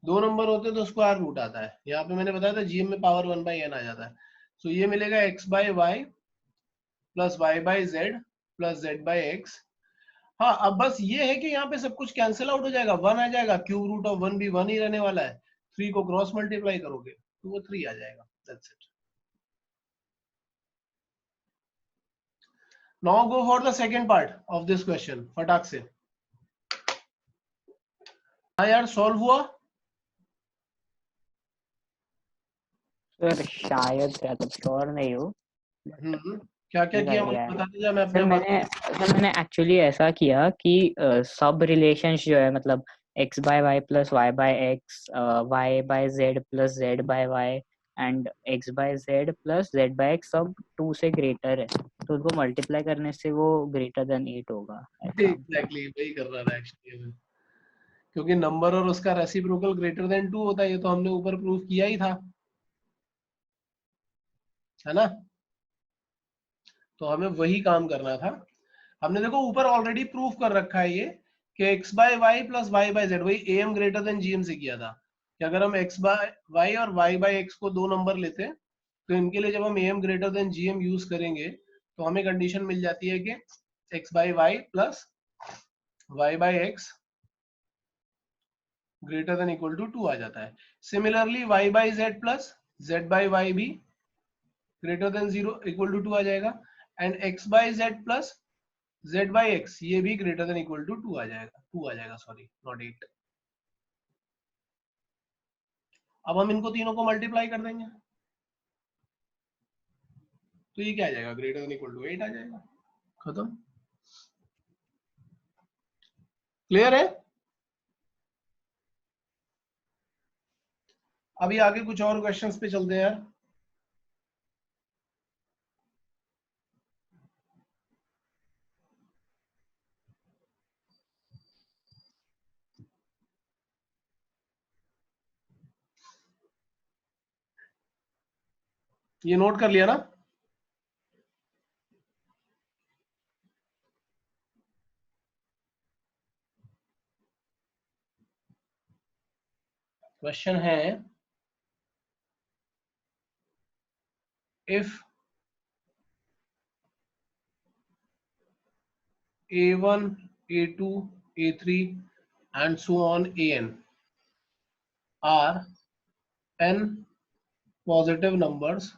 2 नंबर होते तो स्क्वायर रूट आता है। यहाँ पे मैंने बताया था जीएम में पावर 1/n आ जाता है। सो ये मिलेगा x by y plus y by z plus z by x. हाँ, अब बस ये है कि यहाँ पे सब कुछ कैंसिल आउट हो जाएगा, 1 आ जाएगा, क्यूब रूट ऑफ 1 भी 1 ही रहने वाला है। 3 को क्रॉस मल्टीप्लाई करोगे तो वो 3 आ जाएगा। That's it. Now go for the second part of this question, फटाक से। हाँ यार, सॉल्व हुआ? सर शायद से, मतलब श्योर नहीं हूँ। क्या क्या किया मुझे है बता दीजिए, मैं सर, अपने पास। मैंने एक्चुअली ऐसा किया कि सब रिलेशंस जो है, मतलब x by y plus y by x, y by z plus z by y and x by z plus z by x, सब 2 से ग्रेटर है, तो उनको मल्टीप्लाई करने से वो ग्रेटर देन 8 होगा ऐसा। एग्जैक्टली वही कर रहा था एक्चुअली, क्योंकि नंबर और उसका रेसिप्रोकल ग्रेटर देन 2 होता है, ये तो हमने ऊपर प्रूव किया ही था, है ना? तो हमें वही काम करना था। हमने देखो ऊपर ऑलरेडी प्रूफ कर रखा है ये, कि x by y plus y by z, वही am ग्रेटर देन gm से किया था, कि अगर हम x बाय वाई और y बाय x को 2 नंबर लेते, तो इनके लिए जब हम am greater than gm use करेंगे तो हमें कंडीशन मिल जाती है कि x by y plus y by x greater than equal to 2 आ जाता है। Similarly y by z plus z by y भी ग्रेटर देन 0 इक्वल टू 2 आ जाएगा, and x by z plus z by x ये भी greater than equal to 2 आ जाएगा, 2 आ जाएगा, सॉरी नॉट 8। अब हम इनको तीनों को मल्टीप्लाई कर देंगे तो ये क्या आ जाएगा? ग्रेटर देन इक्वल टू 8 आ जाएगा। खत्म। क्लियर है? अभी आगे कुछ और क्वेश्चंस पे चलते हैं यार। ये नोट कर लिया ना? क्वेश्चन है, if a1 a2 a3 and so on an are n positive numbers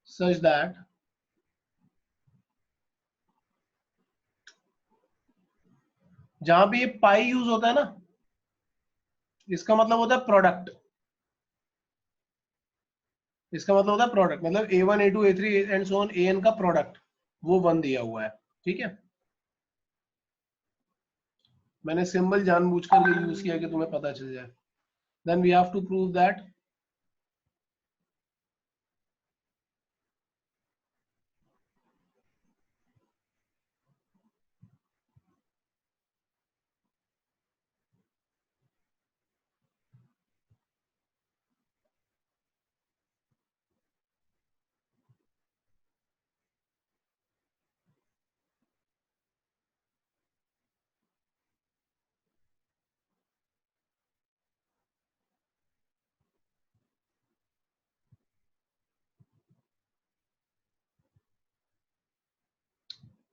such that जहां पे ये पाई यूज होता है ना, इसका मतलब होता है प्रोडक्ट, इसका मतलब होता है प्रोडक्ट, मतलब a1 a2 a3 and so on an का प्रोडक्ट वो 1 दिया हुआ है, ठीक है? मैंने सिंबल जानबूझकर के यूज किया कि तुम्हें पता चल जाए। Then we have to prove that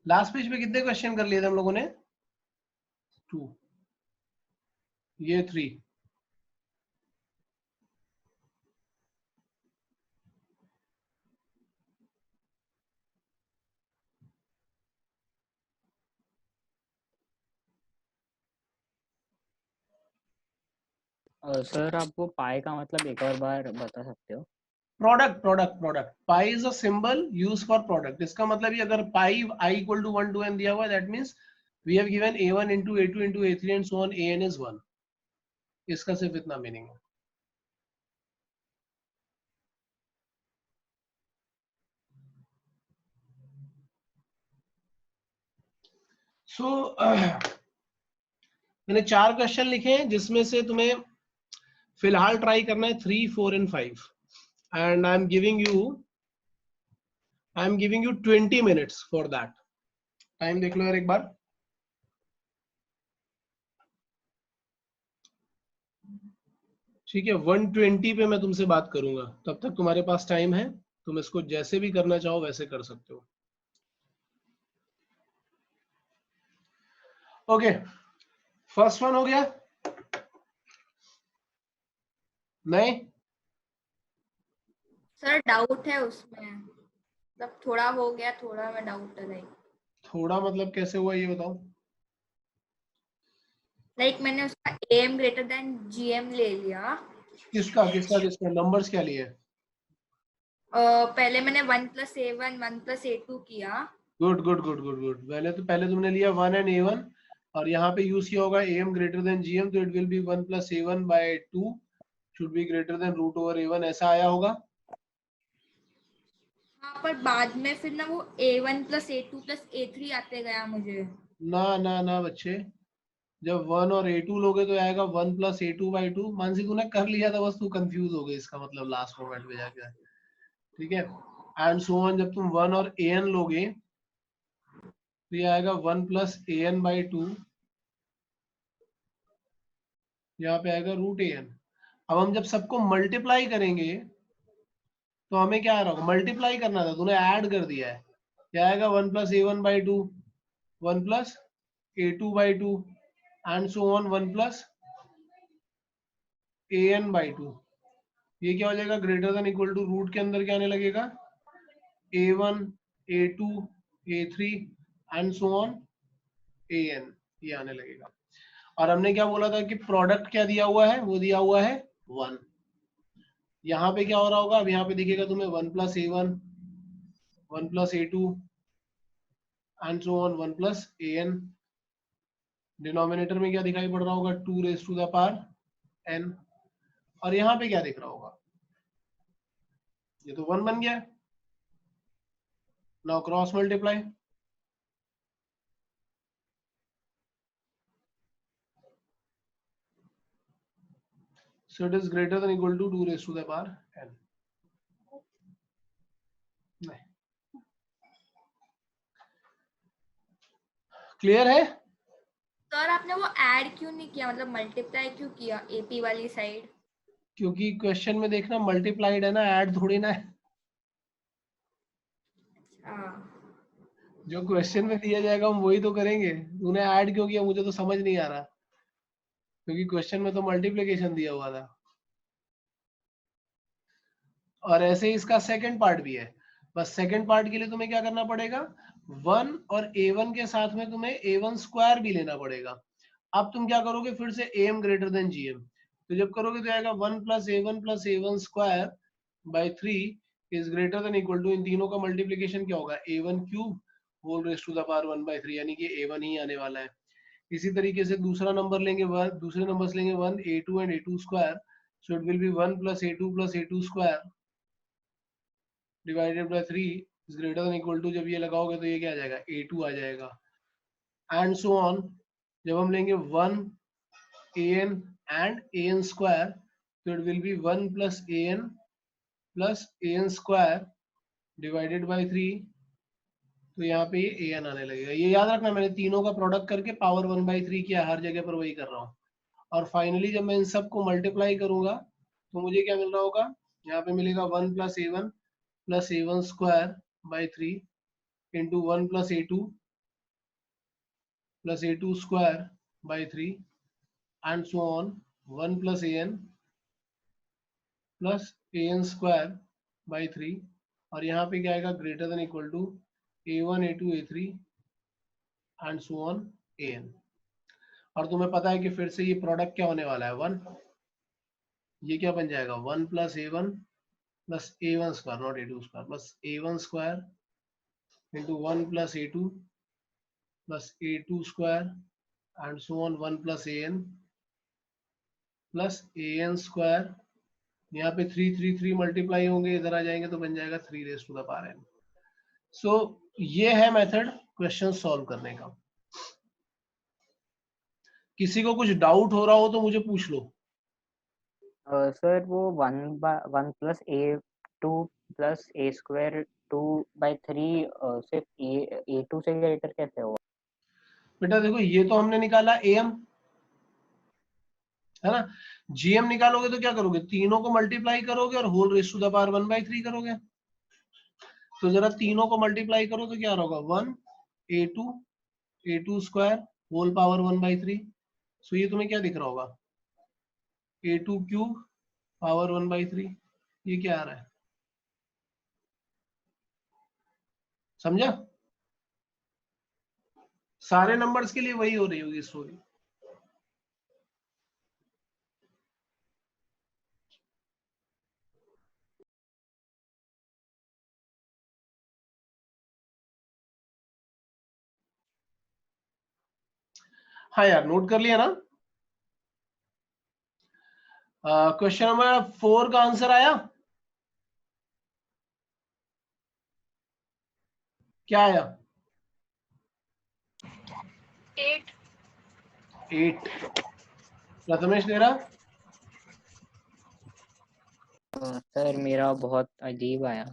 last page पे कितने क्वेश्चन कर लिए थे हम लोगों ने? 2, ये 3। सर आप वो पाई का मतलब एक और बार बता सकते हो? Product pi is a symbol use for product. इसका मतलब ये अगर pi i equal to 1 to n दिया हुआ है, that means we have given a1 into a2 into a3 and so on, an is 1। इसका सिर्फ इतना मीनिंग है। सो मैंने 4 क्वेश्चन लिखे हैं जिसमें से तुम्हें फिलहाल ट्राई करना है 3, 4 and 5 and I am giving you 20 minutes for that. Time देख लो यार एक बार। ठीक है, 120 पे मैं तुमसे बात करूंगा, तब तक तुम्हारे पास टाइम है, तुम इसको जैसे भी करना चाहो वैसे कर सकते हो। ओके, फर्स्ट वन हो गया? नहीं? सर डाउट है उसमें, मतलब थोड़ा हो गया, थोड़ा में डाउट है। थोड़ा मतलब कैसे हुआ ये बताओ। लाइक मैंने उसका am ग्रेटर देन gm ले लिया। किसका किसका किसका नंबर्स क्या लिए? पहले मैंने 1 + a1 1 + a2 किया। Good good good good good. पहले तुमने लिया 1 एंड a1 और यहाँ पे यूज किया होगा am ग्रेटर देन gm, तो it will be 1 + a1 by 2 should be greater than √a1, ऐसा आया होगा। हाँ, पर बाद में फिर ना वो a1 + a2 + a3 आते गया मुझे। ना ना ना बच्चे, जब 1 और a2 लोगे तो आएगा 1 + a2 by 2। मानसी तूने कर लिया था, बस तू कंफ्यूज हो गई इसका मतलब लास्ट मोमेंट में जाके। ठीक है, एंड सो ऑन। जब तुम 1 और an लोगे तो ये आएगा 1 + an by 2, यहाँ पे आएगा √an। अब हम जब सबको मल्टीप्लाई करेंगे तो हमें क्या आ रहा होगा? मल्टीप्लाई करना था, तूने ऐड कर दिया है। क्या आएगा? 1 + a1 by 2, 1 + a2 by 2 and so on, 1 + an by 2। ये क्या हो जाएगा? Greater than equal to root के अंदर क्या आने लगेगा? a1 a2 a3 and so on an, ये आने लगेगा। और हमने क्या बोला था कि प्रोडक्ट क्या दिया हुआ है? वो दिया हुआ है 1। यहाँ पे क्या हो रहा होगा? अब यहाँ पे दिखेगा तुम्हें 1 + a1 1 + a2 and so on 1 + an। Denominator में क्या दिखाई पड़ रहा होगा? 2⁻n। और यहाँ पे क्या दिख रहा होगा? ये तो 1 बन गया। Now cross multiply. So it is greater than equal to 2⁻n। नहीं, क्लियर है? सर आपने वो ऐड क्यों नहीं किया, मतलब मल्टीप्लाई क्यों किया AP वाली साइड? क्योंकि क्वेश्चन में देखना मल्टीप्लाइड है ना, ऐड थोड़ी ना है। जो क्वेश्चन में दिया जाएगा हम वही तो करेंगे। तूने ऐड क्यों किया मुझे तो समझ नहीं आ रहा, क्योंकि क्वेश्चन में तो मल्टीप्लिकेशन दिया हुआ था। और ऐसे ही इसका सेकंड पार्ट भी है। बस सेकंड पार्ट के लिए तुम्हें क्या करना पड़ेगा? 1 और a1 के साथ में तुम्हें a1² भी लेना पड़ेगा। अब तुम क्या करोगे? फिर से am ग्रेटर देन gm, तो जब करोगे तो आएगा 1 + a1 + a1² by 3 is greater than equal to, इन तीनों का मल्टीप्लिकेशन क्या होगा? a1³ whole raise to the power 1/3, यानी कि a1 ही आने वाला है। इसी तरीके से दूसरा नंबर लेंगे, दूसरे नंबर्स लेंगे 1 a2 and a2², so it will be 1 + a2 + a2² divided by 3 is greater than equal to, जब ये लगाओगे तो ये क्या आ जाएगा? a2 आ जाएगा एंड सो ऑन। जब हम लेंगे 1 an and an², तो it will be 1 + an + an² divided by 3, तो यहाँ पे ये an आने लगेगा। ये याद रखना, मैंने तीनों का प्रोडक्ट करके पावर 1/3 किया, हर जगह पर वही कर रहा हूँ। और फाइनली जब मैं इन सबको मल्टीप्लाई करूंगा तो मुझे क्या मिल रहा होगा? यहाँ पे मिलेगा 1 + a1 + a1² by 3 into 1 + a2 plus a2 square by 3 and so on 1 plus an plus an square by 3 और यहाँ पे क्या आएगा greater than equal to a1 a2 a3 and so on an। और तुम्हें पता है कि फिर से ये प्रोडक्ट क्या होने वाला है 1, ये क्या बन जाएगा 1 plus a1 plus a1 square not a2 square plus a1 square into 1 plus a2 plus a2 square and so on 1 plus an square. यहाँ पे 3 3 3 मल्टीप्लाई होंगे, इधर आ जाएंगे तो बन जाएगा 3 raise to the power n। So ये है मेथड क्वेश्चन सॉल्व करने का। किसी को कुछ डाउट हो रहा हो तो मुझे पूछ लो। सर वो 1 plus a2 plus a square 2/3 सिर्फ a2 से ग्रेटर कैसे होगा? बेटा देखो ये तो हमने निकाला am है ना, gm निकालोगे तो क्या करोगे, तीनों को मल्टीप्लाई करोगे और whole raise to the power 1/3 करोगे। तो जरा तीनों को मल्टीप्लाई करो तो क्या होगा 1 a2 स्क्वायर होल पावर 1/3। सो ये तुम्हें क्या दिख रहा होगा a2 क्यूब पावर 1/3। ये क्या आ रहा है, समझा? सारे नंबर्स के लिए वही हो रही होगी स्टोरी। हाँ यार नोट कर लिया ना। क्वेश्चन नंबर 4 का आंसर आया, क्या आया 8। प्रथमेश तेरा? सर मेरा बहुत अजीब आया।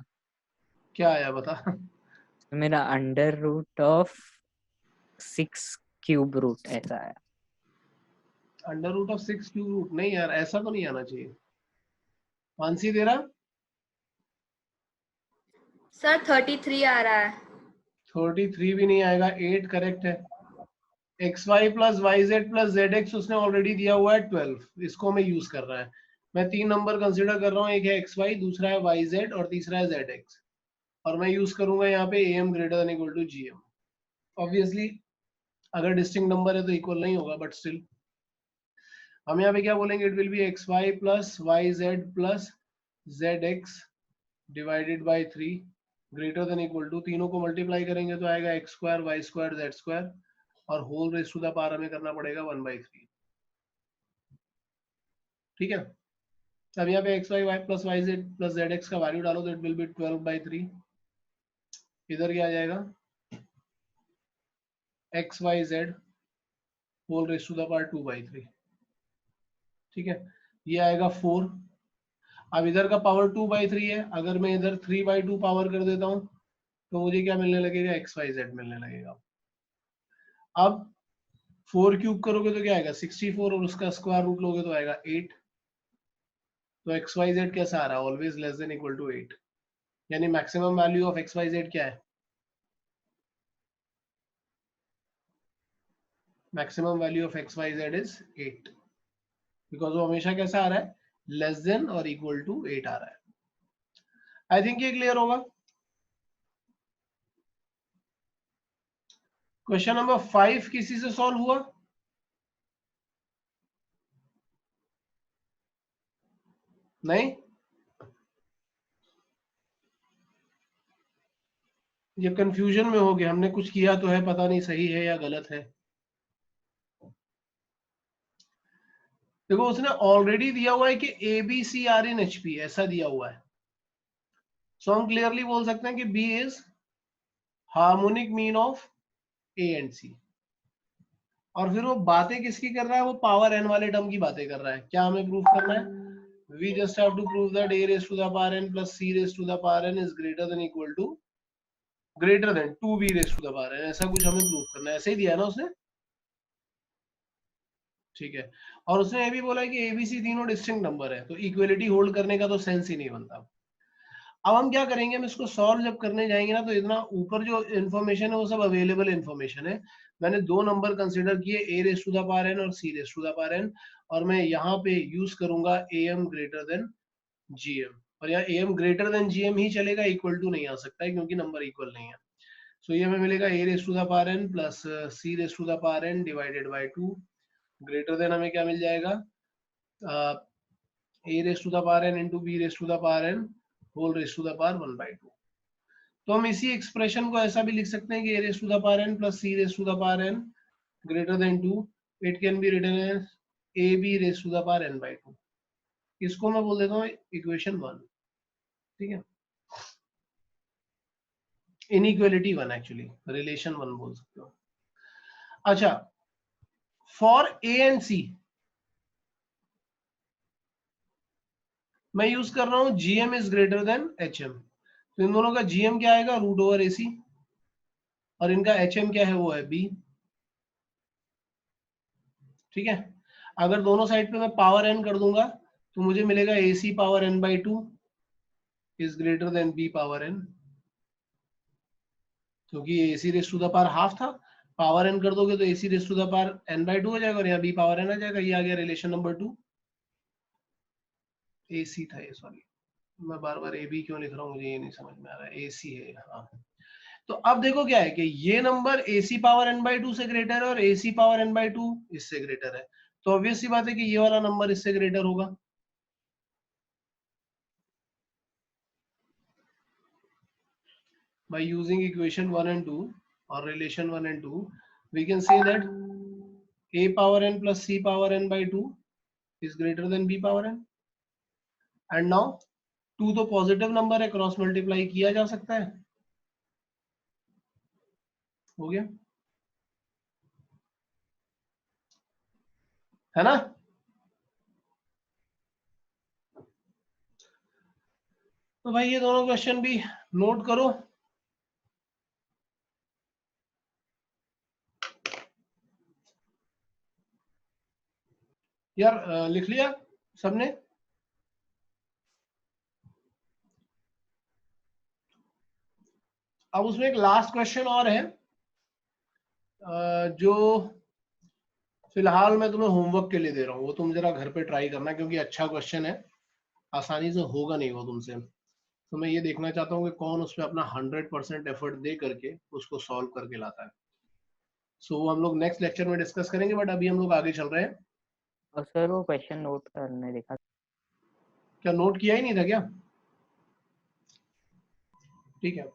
क्या आया बता। मेरा under root of 6 cube root ऐसा आया। Under root of 6 cube root? नहीं यार ऐसा तो नहीं आना चाहिए। मानसी तेरा? सर 33 आ रहा है। 33 भी नहीं आएगा, 8 करेक्ट है। xy plus yz plus zx उसने ऑलरेडी दिया हुआ है 12, इसको हमें यूज कर रहा है। मैं 3 नंबर कंसीडर कर रहा हूँ, एक है xy, दूसरा है yz और तीसरा है zx, और मैं यूज करूंगा यहाँ पे am greater than equal to gm। Obviously अगर डिस्टिंक्ट नंबर है तो इक्वल नहीं होगा, बट स्टिल हम यहाँ पे क्या बोलेंगे, it will be xy plus yz plus zx divided by 3 greater than equal to, तीनों को मल्टीप्लाई करेंगे तो आएगा x square y square z square और whole raise to the power हमें करना पड़ेगा 1/3। ठीक है, अब यहाँ पे xy y plus yz plus zx का वैल्यू डालो तो इट विल बी 12/3। इधर क्या आ जाएगा xyz whole raise to the power 2/3। ठीक है, ये आएगा 4। अब इधर का पावर 2/3 है, अगर मैं इधर 3/2 पावर कर देता हूँ तो मुझे क्या मिलने लगेगा, xyz मिलने लगेगा। अब 4 क्यूब करोगे तो क्या आएगा 64 और उसका स्क्वायर रूट लोगे तो आएगा 8। तो xyz कैसा आ रहा है, always less than equal to 8, यानी मैक्सिमम वैल्यू ऑफ xyz क्या है, maximum value of xyz is 8, because वो हमेशा कैसा आ रहा है, लेस देन और इक्वल टू 8 आ रहा है। आई थिंक ये क्लियर होगा। क्वेश्चन नंबर 5 किसी से सॉल्व हुआ? नहीं, ये कंफ्यूजन में हो गया, हमने कुछ किया तो है, पता नहीं सही है या गलत है। देखो उसने ऑलरेडी दिया हुआ है कि ABCR इन HP ऐसा दिया हुआ है, सो हम क्लियरली बोल सकते हैं कि B is harmonic mean of A and C। और फिर वो बातें किसकी कर रहा है, वो पावर n वाले टर्म की बातें कर रहा है। क्या हमें प्रूफ करना है, we just have to prove that a raised to the power n plus c raised to the power n is greater than equal to greater than 2b raised to the power n, ऐसा कुछ हमें proof करना है। ऐसे ही दिया ना उसने, ठीक है। और उसने ये भी बोला है कि ABC तीनों डिस्टिंक्ट नंबर है, तो इक्वलिटी होल्ड करने का तो सेंस ही नहीं बनता। अब हम क्या करेंगे, हम इसको सॉल्व जब करने जाएंगे ना, तो इतना ऊपर जो इन्फॉर्मेशन है वो सब अवेलेबल इन्फॉर्मेशन है। मैंने दो नंबर कंसिडर किए, a raise to the power n और c raise to the power n, और मैं यहाँ पे यूज करूंगा am ग्रेटर देन gm, और यहाँ am ग्रेटर देन gm ही चलेगा, इक्वल टू नहीं आ सकता है क्योंकि नंबर इक्वल नहीं है। सो ये हमें मिलेगा a raise to the power n plus c raise to the power n divided by 2, greater than हमें क्या मिल जाएगा, a raise to the power n into b raise to the power n whole raise to the power 1/2। तो हम इसी expression को ऐसा भी लिख सकते हैं कि a raise to the power n plus c raise to the power n greater than 2, it can be written as ab raise to the power n/2। इसको मैं बोल देता हूँ इक्वेशन 1, ठीक है, इनइक्वालिटी 1, एक्चुअली रिलेशन 1 बोल सकते हो। अच्छा, फॉर a एंड c मैं यूज कर रहा हूं gm is greater then hm, तो इन दोनों का gm क्या आएगा, रूट ओवर ac, और इनका hm क्या है, वो है b, ठीक है। अगर दोनों साइड पे मैं पावर n कर दूंगा तो मुझे मिलेगा ac power n/2 is greater than b power n, क्योंकि ac raise to the power half था, पावर n कर दोगे तो ac raise to the power n/2 हो जाएगा, और यहाँ b पावर n आ जाएगा। ये आ गया रिलेशन नंबर 2। ac था ये, सॉरी मैं बार बार ab क्यों लिख रहा हूँ, मुझे ये नहीं समझ में आ रहा है, ac है, हाँ। तो अब देखो क्या है कि ये नंबर ac पावर n/2 से ग्रेटर है और ac पावर n/2 इससे ग्रेटर है, तो ऑब्वियस सी बात है कि ये वाला नंबर इससे ग्रेटर होगा। By using equation 1 and 2 or relation 1 and 2, we can say that a power n plus c power n/2 is greater than b power n, and now 2 तो पॉजिटिव नंबर है, cross multiply किया जा सकता है, हो गया, है ना। तो भाई ये दोनों क्वेश्चन भी नोट करो। यार लिख लिया सबने? अब उसमें एक लास्ट क्वेश्चन और है जो फिलहाल मैं तुम्हें होमवर्क के लिए दे रहा हूँ, वो तुम जरा घर पे ट्राई करना, क्योंकि अच्छा क्वेश्चन है, आसानी से होगा नहीं वो तुमसे। तो मैं ये देखना चाहता हूँ कि कौन उसमें अपना 100% एफर्ट दे करके उसको सॉल्व करके लाता है। सो वो हम लोग नेक्स्ट लेक्चर में डिस्कस करेंगे, बट अभी हम लोग आगे चल रहे हैं। और सर वो क्वेश्चन नोट करने देखा, क्या नोट किया ही नहीं था क्या? ठीक है।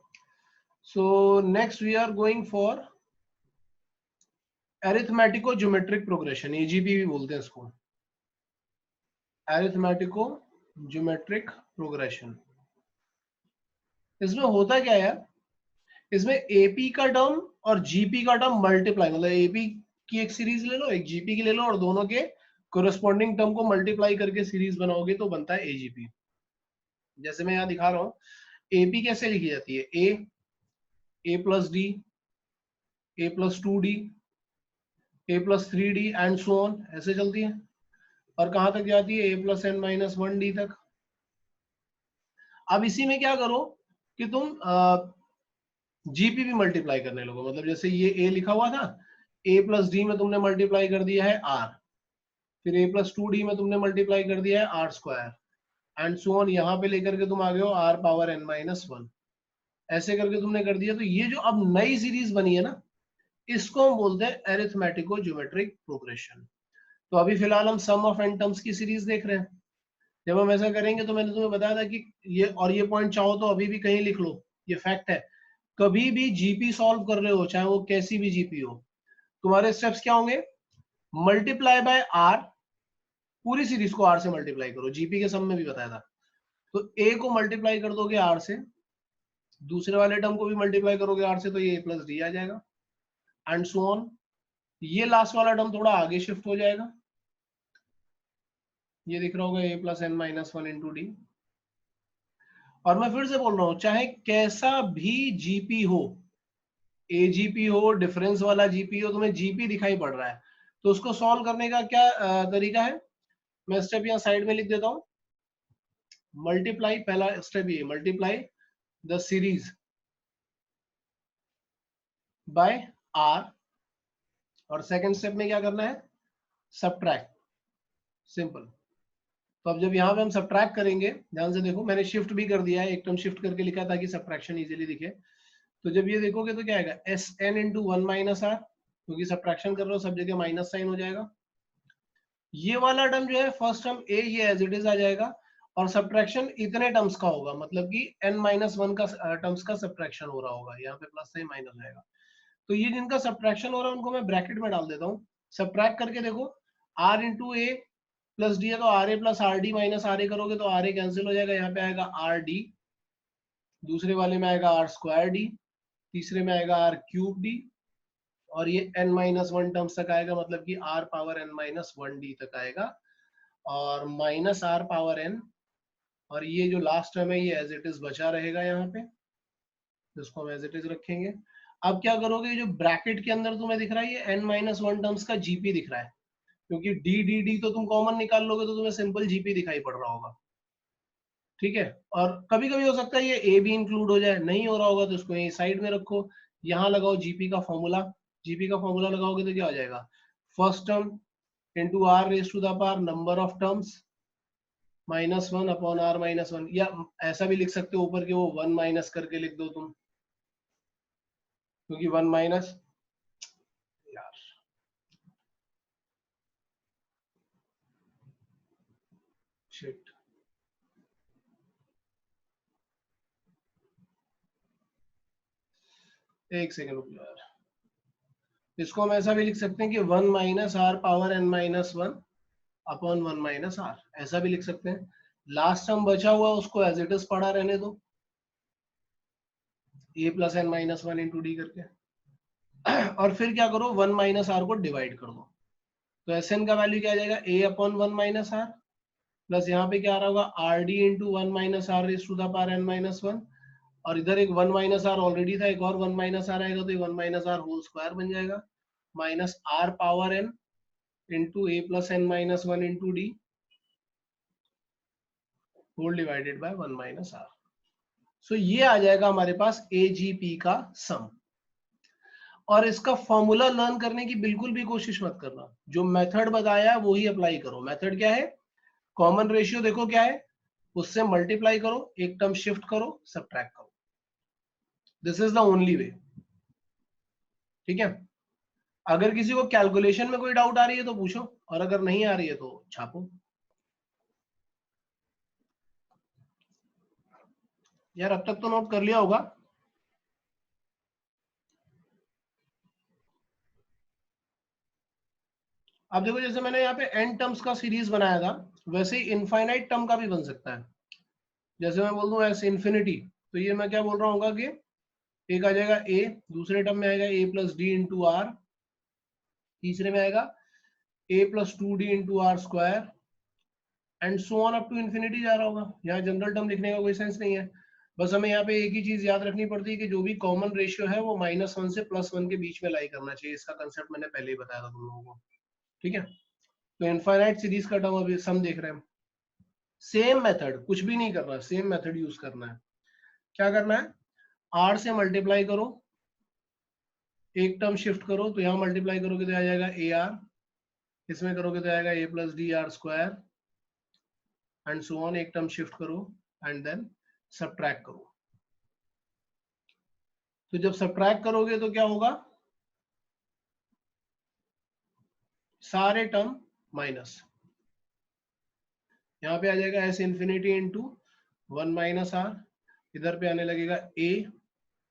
So next we are going for arithmetico geometric progression, AGP भी बोलते हैं इसको, अरिथमेटिको ज्योमेट्रिक प्रोग्रेशन। इसमें होता क्या है, इसमें एपी का टर्म और जीपी का टर्म मल्टीप्लाई, मतलब एपी की एक सीरीज ले लो, एक जीपी की ले लो, और दोनों के कोरेस्पॉन्डिंग टर्म को मल्टीप्लाई करके सीरीज बनाओगे तो बनता है एजीपी। जैसे मैं यहाँ दिखा रहा हूँ, एपी कैसे लिखी जाती है, A plus D, A plus 2d, A plus 3d and so on, ऐसे चलती है, और कहां तक जाती है, A plus n minus 1d तक। अब इसी में क्या करो कि तुम जीपी भी मल्टीप्लाई करने लगो, मतलब जैसे ये ए लिखा हुआ था, ए प्लस डी में तुमने मल्टीप्लाई कर दिया है आर, फिर ए प्लस 2d में तुमने मल्टीप्लाई कर दिया है r square, and so on, यहाँ पे लेकर के तुम आ गए हो आर पावर n माइनस 1, ऐसे करके तुमने कर दिया। तो ये जो अब नई सीरीज बनी है ना, इसको हम बोलते हैं अरिथमेटिको ज्योमेट्रिक प्रोग्रेशन। तो अभी फिलहाल हम सम ऑफ n टर्म्स की सीरीज देख रहे हैं। जब हम ऐसा करेंगे तो मैंने तुम्हें बताया था कि ये, और ये पॉइंट चाहो तो अभी भी कहीं लिख लो, ये फैक्ट है, कभी भी जीपी सॉल्व कर रहे हो, चाहे वो कैसी भी जीपी हो, तुम्हारे स्टेप्स क्या होंगे, मल्टीप्लाई बाय आर, पूरी सीरीज को आर से मल्टीप्लाई करो, जीपी के सम में भी बताया था। तो ए को मल्टीप्लाई कर दोगे आर से, दूसरे वाले टर्म को भी मल्टीप्लाई करोगे आर से, तो ये ए प्लस डी आ जाएगा, एंड सो ऑन। ये लास्ट वाला टर्म थोड़ा आगे शिफ्ट हो जाएगा, ये दिख रहा होगा A plus n minus 1 into D. और मैं फिर से बोल रहा हूं, चाहे कैसा भी जीपी हो, एजीपी हो, डिफरेंस वाला जीपी हो, तुम्हें जीपी दिखाई पड़ रहा है, तो उसको सॉल्व करने का क्या तरीका है, मैं स्टेप यहाँ साइड में लिख देता हूं। मल्टीप्लाई, पहला स्टेप ये, multiply the series by r, और सेकंड स्टेप में क्या करना है, सब्ट्रैक्ट, सिंपल। तो अब जब यहाँ पे हम सब्ट्रैक्ट करेंगे, ध्यान से देखो मैंने शिफ्ट भी कर दिया है, एक टर्म शिफ्ट करके लिखा ताकि सब्ट्रैक्शन इजीली दिखे। तो जब ये देखोगे तो क्या आएगा, s n into one minus are, क्योंकि सब्ट्रैक्शन कर रहे हो सब जगह माइनस साइन हो जाएगा। ये वाला टर्म जो है फर्स्ट टर्म ए, ये एज इट इज आ जाएगा, और सब्ट्रैक्शन इतने टर्म्स का होगा, मतलब कि n माइनस वन का टर्म्स का सब्ट्रैक्शन हो रहा होगा, यहाँ पे प्लस से माइनस आएगा। तो ये जिनका सब्ट्रैक्शन हो रहा है उनको मैं ब्रैकेट में डाल देता हूँ। सब्ट्रैक्ट करके देखो, r into A plus D है, तो R A plus R D minus R A करोगे तो आर ए कैंसिल हो जाएगा, यहाँ पे आएगा आर डी, दूसरे वाले में आएगा आर स्क्वायर डी, तीसरे में आएगा आर क्यूब डी, और ये n माइनस वन टर्म्स तक आएगा, मतलब कि r power n minus one D तक आएगा, और माइनस r पावर n, और ये जो लास्ट टर्म है ये एज इट इज बचा रहेगा यहाँ पे, जिसको हम एज इट इज रखेंगे। अब क्या करोगे, जो ब्रैकेट के अंदर तुम्हें दिख रहा है ये n माइनस वन टर्म्स का जीपी दिख रहा है, क्योंकि डी डी डी तो तुम कॉमन निकाल लोगे तो तुम्हें सिंपल जीपी दिखाई पड़ रहा होगा, ठीक है। और कभी कभी हो सकता है ये ए भी इंक्लूड हो जाए, नहीं हो रहा होगा तो इसको यहीं साइड में रखो, यहाँ लगाओ जीपी का फॉर्मूला, जीपी का फॉर्मूला लगाओगे तो क्या हो जाएगा, first term into r raise to the power number of terms minus one upon r minus one, या ऐसा भी लिख सकते हो ऊपर के वो वन माइनस करके लिख दो तुम, क्योंकि वन माइनस, यार शिट, एक सेकेंड रुक जाओ यार, इसको हम ऐसा भी लिख सकते हैं कि one minus are power N minus one upon one minus r, ऐसा भी लिख सकते हैं। लास्ट टर्म बचा हुआ उसको एज इट इज पड़ा रहने दो, A plus N minus one into D करके, और फिर क्या करो, वन माइनस आर को डिवाइड कर दो, तो एस एन का वैल्यू क्या आ जाएगा, A upon one minus R, plus यहाँ पे क्या आ रहा होगा, R D into one minus are raise to the power N minus one, और इधर एक वन माइनस आर ऑलरेडी था, एक और वन माइनस आर आएगा तो ये one minus R whole square बन जाएगा, minus are power N into A plus N minus one into D whole divided by one minus R. So ये आ जाएगा हमारे पास एजीपी का सम। और इसका फॉर्मूला लर्न करने की बिल्कुल भी कोशिश मत करना, जो मेथड बताया है वही अप्लाई करो। मेथड क्या है, कॉमन रेशियो देखो क्या है, उससे मल्टीप्लाई करो, एक टर्म शिफ्ट करो, सब्ट्रैक्ट करो, this is the only way, ठीक है। अगर किसी को कैलकुलेशन में कोई डाउट आ रही है तो पूछो, और अगर नहीं आ रही है तो छापो। यार अब तक तो नोट कर लिया होगा। अब देखो जैसे मैंने यहाँ पे n टर्म्स का सीरीज बनाया था, वैसे ही इनफाइनाइट टर्म का भी बन सकता है। जैसे मैं बोल दूं एस इन्फिनिटी, तो ये मैं क्या बोल रहा हूँ कि एक आ जाएगा a, दूसरे टर्म में आएगा a plus d into r, तीसरे में आएगा a plus two d into r square, and so on up to infinity जा रहा होगा। यहाँ जनरल टर्म लिखने का कोई सेंस नहीं है, बस हमें यहाँ पे एक ही चीज याद रखनी पड़ती है कि जो भी कॉमन रेशियो है वो माइनस वन से प्लस वन के बीच में लाई करना चाहिए। इसका कंसेप्ट मैंने पहले ही बताया था तुम लोगों को, ठीक है। तो इनफाइनाइट सीरीज का टर्म अभी सम देख रहे हैं, सेम मेथड, कुछ भी नहीं करना, सेम मेथड यूज करना है। क्या करना है, आर से मल्टीप्लाई करो, एक टर्म शिफ्ट करो, तो यहाँ मल्टीप्लाई करोगे तो आ जाएगा ए आर, इसमें करोगे तो आएगा A plus D R square, and so on, एक टर्म शिफ्ट करो एंड देन सब्ट्रैक्ट करो। तो जब सब्ट्रैक्ट करोगे तो क्या होगा, सारे टर्म माइनस, यहाँ पे आ जाएगा s infinity into one minus r, इधर पे आने लगेगा ए,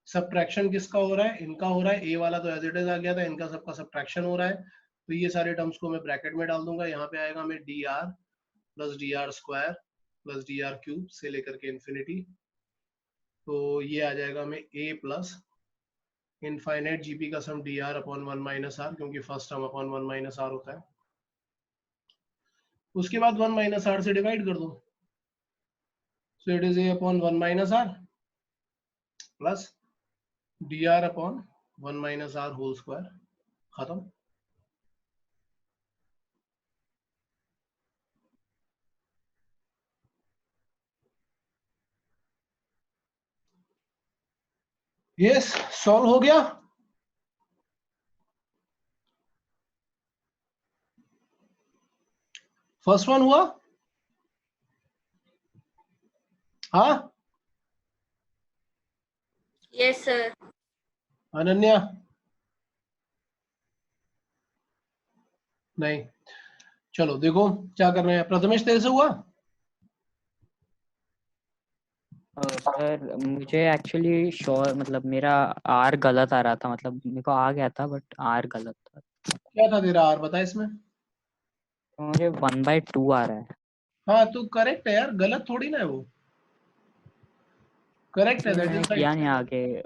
सब्ट्रैक्शन किसका हो रहा है, इनका हो रहा है, ए वाला तो एज इट इज आ गया था, इनका सबका सब्ट्रैक्शन हो रहा है, तो ये सारे टर्म्स को मैं ब्रैकेट में डाल दूंगा। यहाँ पे आएगा मैं D R plus D R square plus D are cube से लेकर के इन्फिनिटी, तो ये आ जाएगा मैं ए प्लस इनफाइनाइट जीपी का sum D R upon one minus are, क्योंकि first term upon one minus R होता है। उसके बाद वन माइनस आर से डिवाइड कर दो, so it is A upon one minus R plus D R upon one minus R whole square, खत्म। Yes, solve हो गया। फर्स्ट वन हुआ। हाँ यस सर। अनन्या, नहीं। चलो देखो क्या कर रहे हैं। प्रथमेश तेरे से हुआ? सर मुझे एक्चुअली श्योर मतलब मेरा आर गलत आ रहा था, मतलब मेरे को आ गया था बट आर गलत था, क्या था तेरा आर, बता इसमें। तो मुझे 1/2 आ रहा है। हाँ तो करेक्ट है यार, गलत थोड़ी ना है वो, करेक्ट है, नहीं दैट मैंने इज किया राइट। नहीं आगे।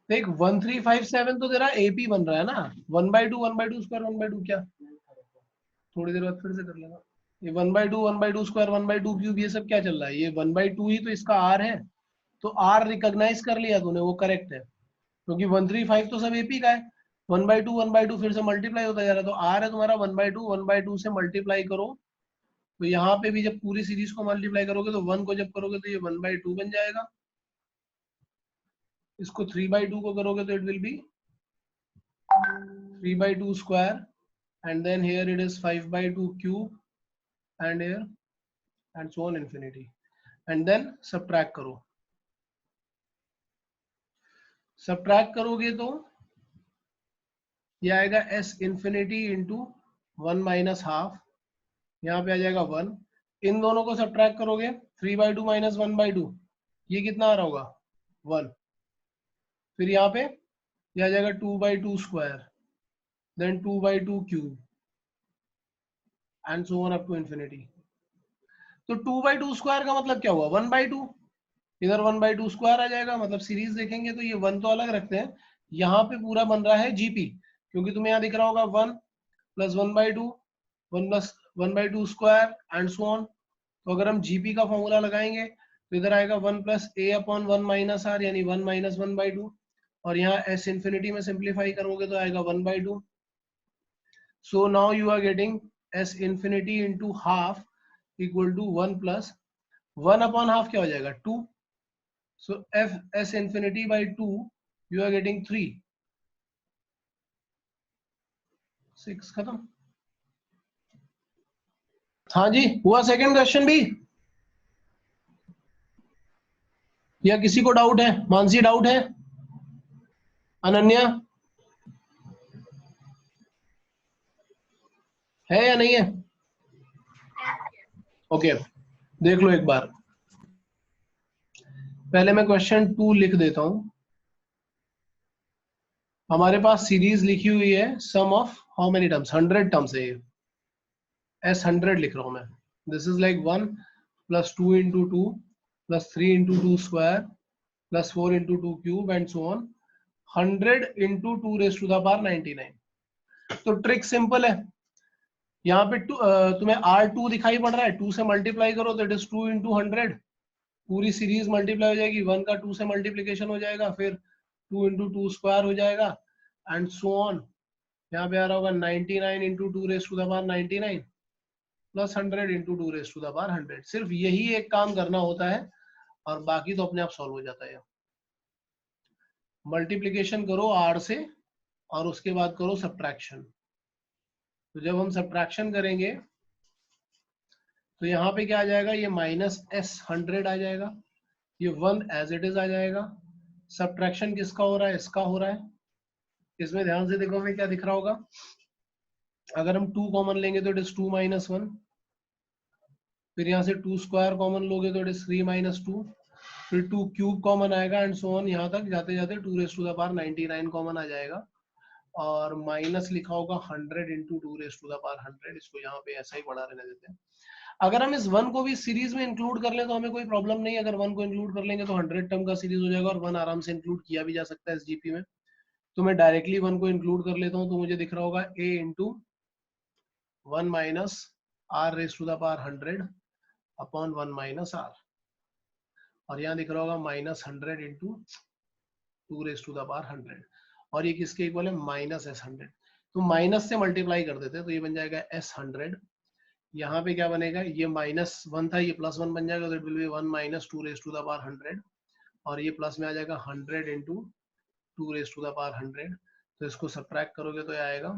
देख 1357 तो तेरा एपी बन रहा है ना, 1/2 स्क्वायर 1/2 क्या, थोड़ी देर बाद फिर से कर लेना। ये 1/2 स्क्वायर 1/2 क्यूब ये सब क्या चल रहा है, ये 1/2 ही तो इसका आर है। तो आर रिकॉग्नाइज कर लिया तूने, वो करेक्ट है, क्योंकि 135 तो सब एपी का है। 1/2 फिर से मल्टीप्लाई होता जा रहा है, तो आर है तुम्हारा 1/2 से मल्टीप्लाई करो। तो यहाँ पे भी जब पूरी सीरीज को मल्टीप्लाई करोगे तो 1 को जब करोगे तो ये 1/2 बन जाएगा। इसको 3/2 को करोगे तो it will B 3/2 square, and then here it is 5/2 cube, and here and so on infinity, and then subtract करो। subtract करोगे तो ये आएगा s infinity into 1 minus half, यहाँ पे आ जाएगा 1। इन दोनों को subtract करोगे 3/2 minus 1/2, ये कितना आ रहा होगा 1। फिर यहाँ पे ये आ जाएगा 2/2 square, then 2/2 cube, and so on up to infinity। तो 2/2 स्क्वायर का मतलब क्या हुआ 1/2, इधर 1/2 स्क्वायर आ जाएगा। मतलब सीरीज देखेंगे तो ये 1 तो अलग रखते हैं, यहाँ पे पूरा बन रहा है जीपी, क्योंकि तुम्हें यहाँ दिख रहा होगा 1 plus 1/2, 1 plus 1/2 square and so on. तो अगर हम जीपी का फॉर्मूला लगाएंगे तो इधर आएगा 1 plus a upon 1 minus r, यानी 1 माइनस 1/2, और यहाँ एस इंफिनिटी में सिंप्लीफाई करोगे तो आएगा 1/2। So now you are getting s infinity into half equal to 1 plus 1 upon half क्या हो जाएगा 2। So f s infinity by 2, you are getting 3, 6 खत्म। हाँ जी, हुआ सेकंड क्वेश्चन भी, या किसी को डाउट है? मानसी डाउट है? अनन्या है या नहीं है? ओके देख लो एक बार, पहले मैं क्वेश्चन 2 लिख देता हूं। हमारे पास सीरीज लिखी हुई है sum of how many terms, 100 terms है ये, एस 100 लिख रहा हूं मैं। This is like 1 plus 2 into 2 plus 3 into 2 square plus 4 into 2 cube and so on, 100 into 2 raise to the power 99। तो ट्रिक सिंपल है, यहाँ पे तुम्हें R2 दिखाई पड़ रहा है, 2 से मल्टीप्लाई करो तो इट इज 2 इंटू 100, पूरी सीरीज मल्टीप्लाई हो जाएगी, 1 का 2 से मल्टीप्लीकेशन हो जाएगा, फिर 2 इंटू 2 स्क्वायर हो जाएगा एंड सो ऑन। यहाँ पे आ रहा होगा 99 into 2 raise to the power 99 plus 100 into 2 raise to the power 100। सिर्फ यही एक काम करना होता है और बाकी तो अपने आप सॉल्व हो जाता है। मल्टीप्लीकेशन करो R से और उसके बाद करो सब्ट्रैक्शन। तो जब हम सब्ट्रैक्शन करेंगे तो यहाँ पे क्या आ जाएगा, ये माइनस S100 आ जाएगा, ये 1 एज इट इज आ जाएगा। सब्ट्रैक्शन किसका हो रहा है, इसका हो रहा है। इसमें ध्यान से देखो हमें क्या दिख रहा होगा, अगर हम 2 कॉमन लेंगे तो इट इज 2 माइनस 1, फिर यहाँ से 2 स्क्वायर कॉमन लोगे तो इट इज 3 माइनस 2, फिर 2 क्यूब कॉमन आएगा एंड सो ऑन, यहाँ तक जाते जाते 2 raise to the power 99 common आ जाएगा, और माइनस लिखा होगा 100 into 2 raise to the power 100। इसको यहाँ पे ऐसा ही पढ़ा रहने देते हैं। अगर हम इस 1 को भी सीरीज में इंक्लूड कर लें तो हमें कोई प्रॉब्लम नहीं, अगर 1 को इंक्लूड कर लेंगे तो 100 टर्म का सीरीज हो जाएगा, और 1 आराम से इंक्लूड किया भी जा सकता है एसजीपी में। तो मैं डायरेक्टली 1 को इंक्लूड कर लेता हूँ, तो मुझे दिख रहा होगा a into 1 minus are raise to the power 100 upon 1 minus r, और यहाँ दिख रहा होगा minus 100 into 2 raise to the power 100, और ये किसके इक्वल है माइनस S100। तो माइनस से मल्टीप्लाई कर देते हैं तो ये बन जाएगा S100, यहाँ पे क्या बनेगा, ये -1 था, ये +1 बन जाएगा, तो it will be 1 minus 2 raise to the power 100 और ये प्लस में आ जाएगा 100 इंटू 2⁻100। तो इसको सब्ट्रैक्ट करोगे तो ये आएगा,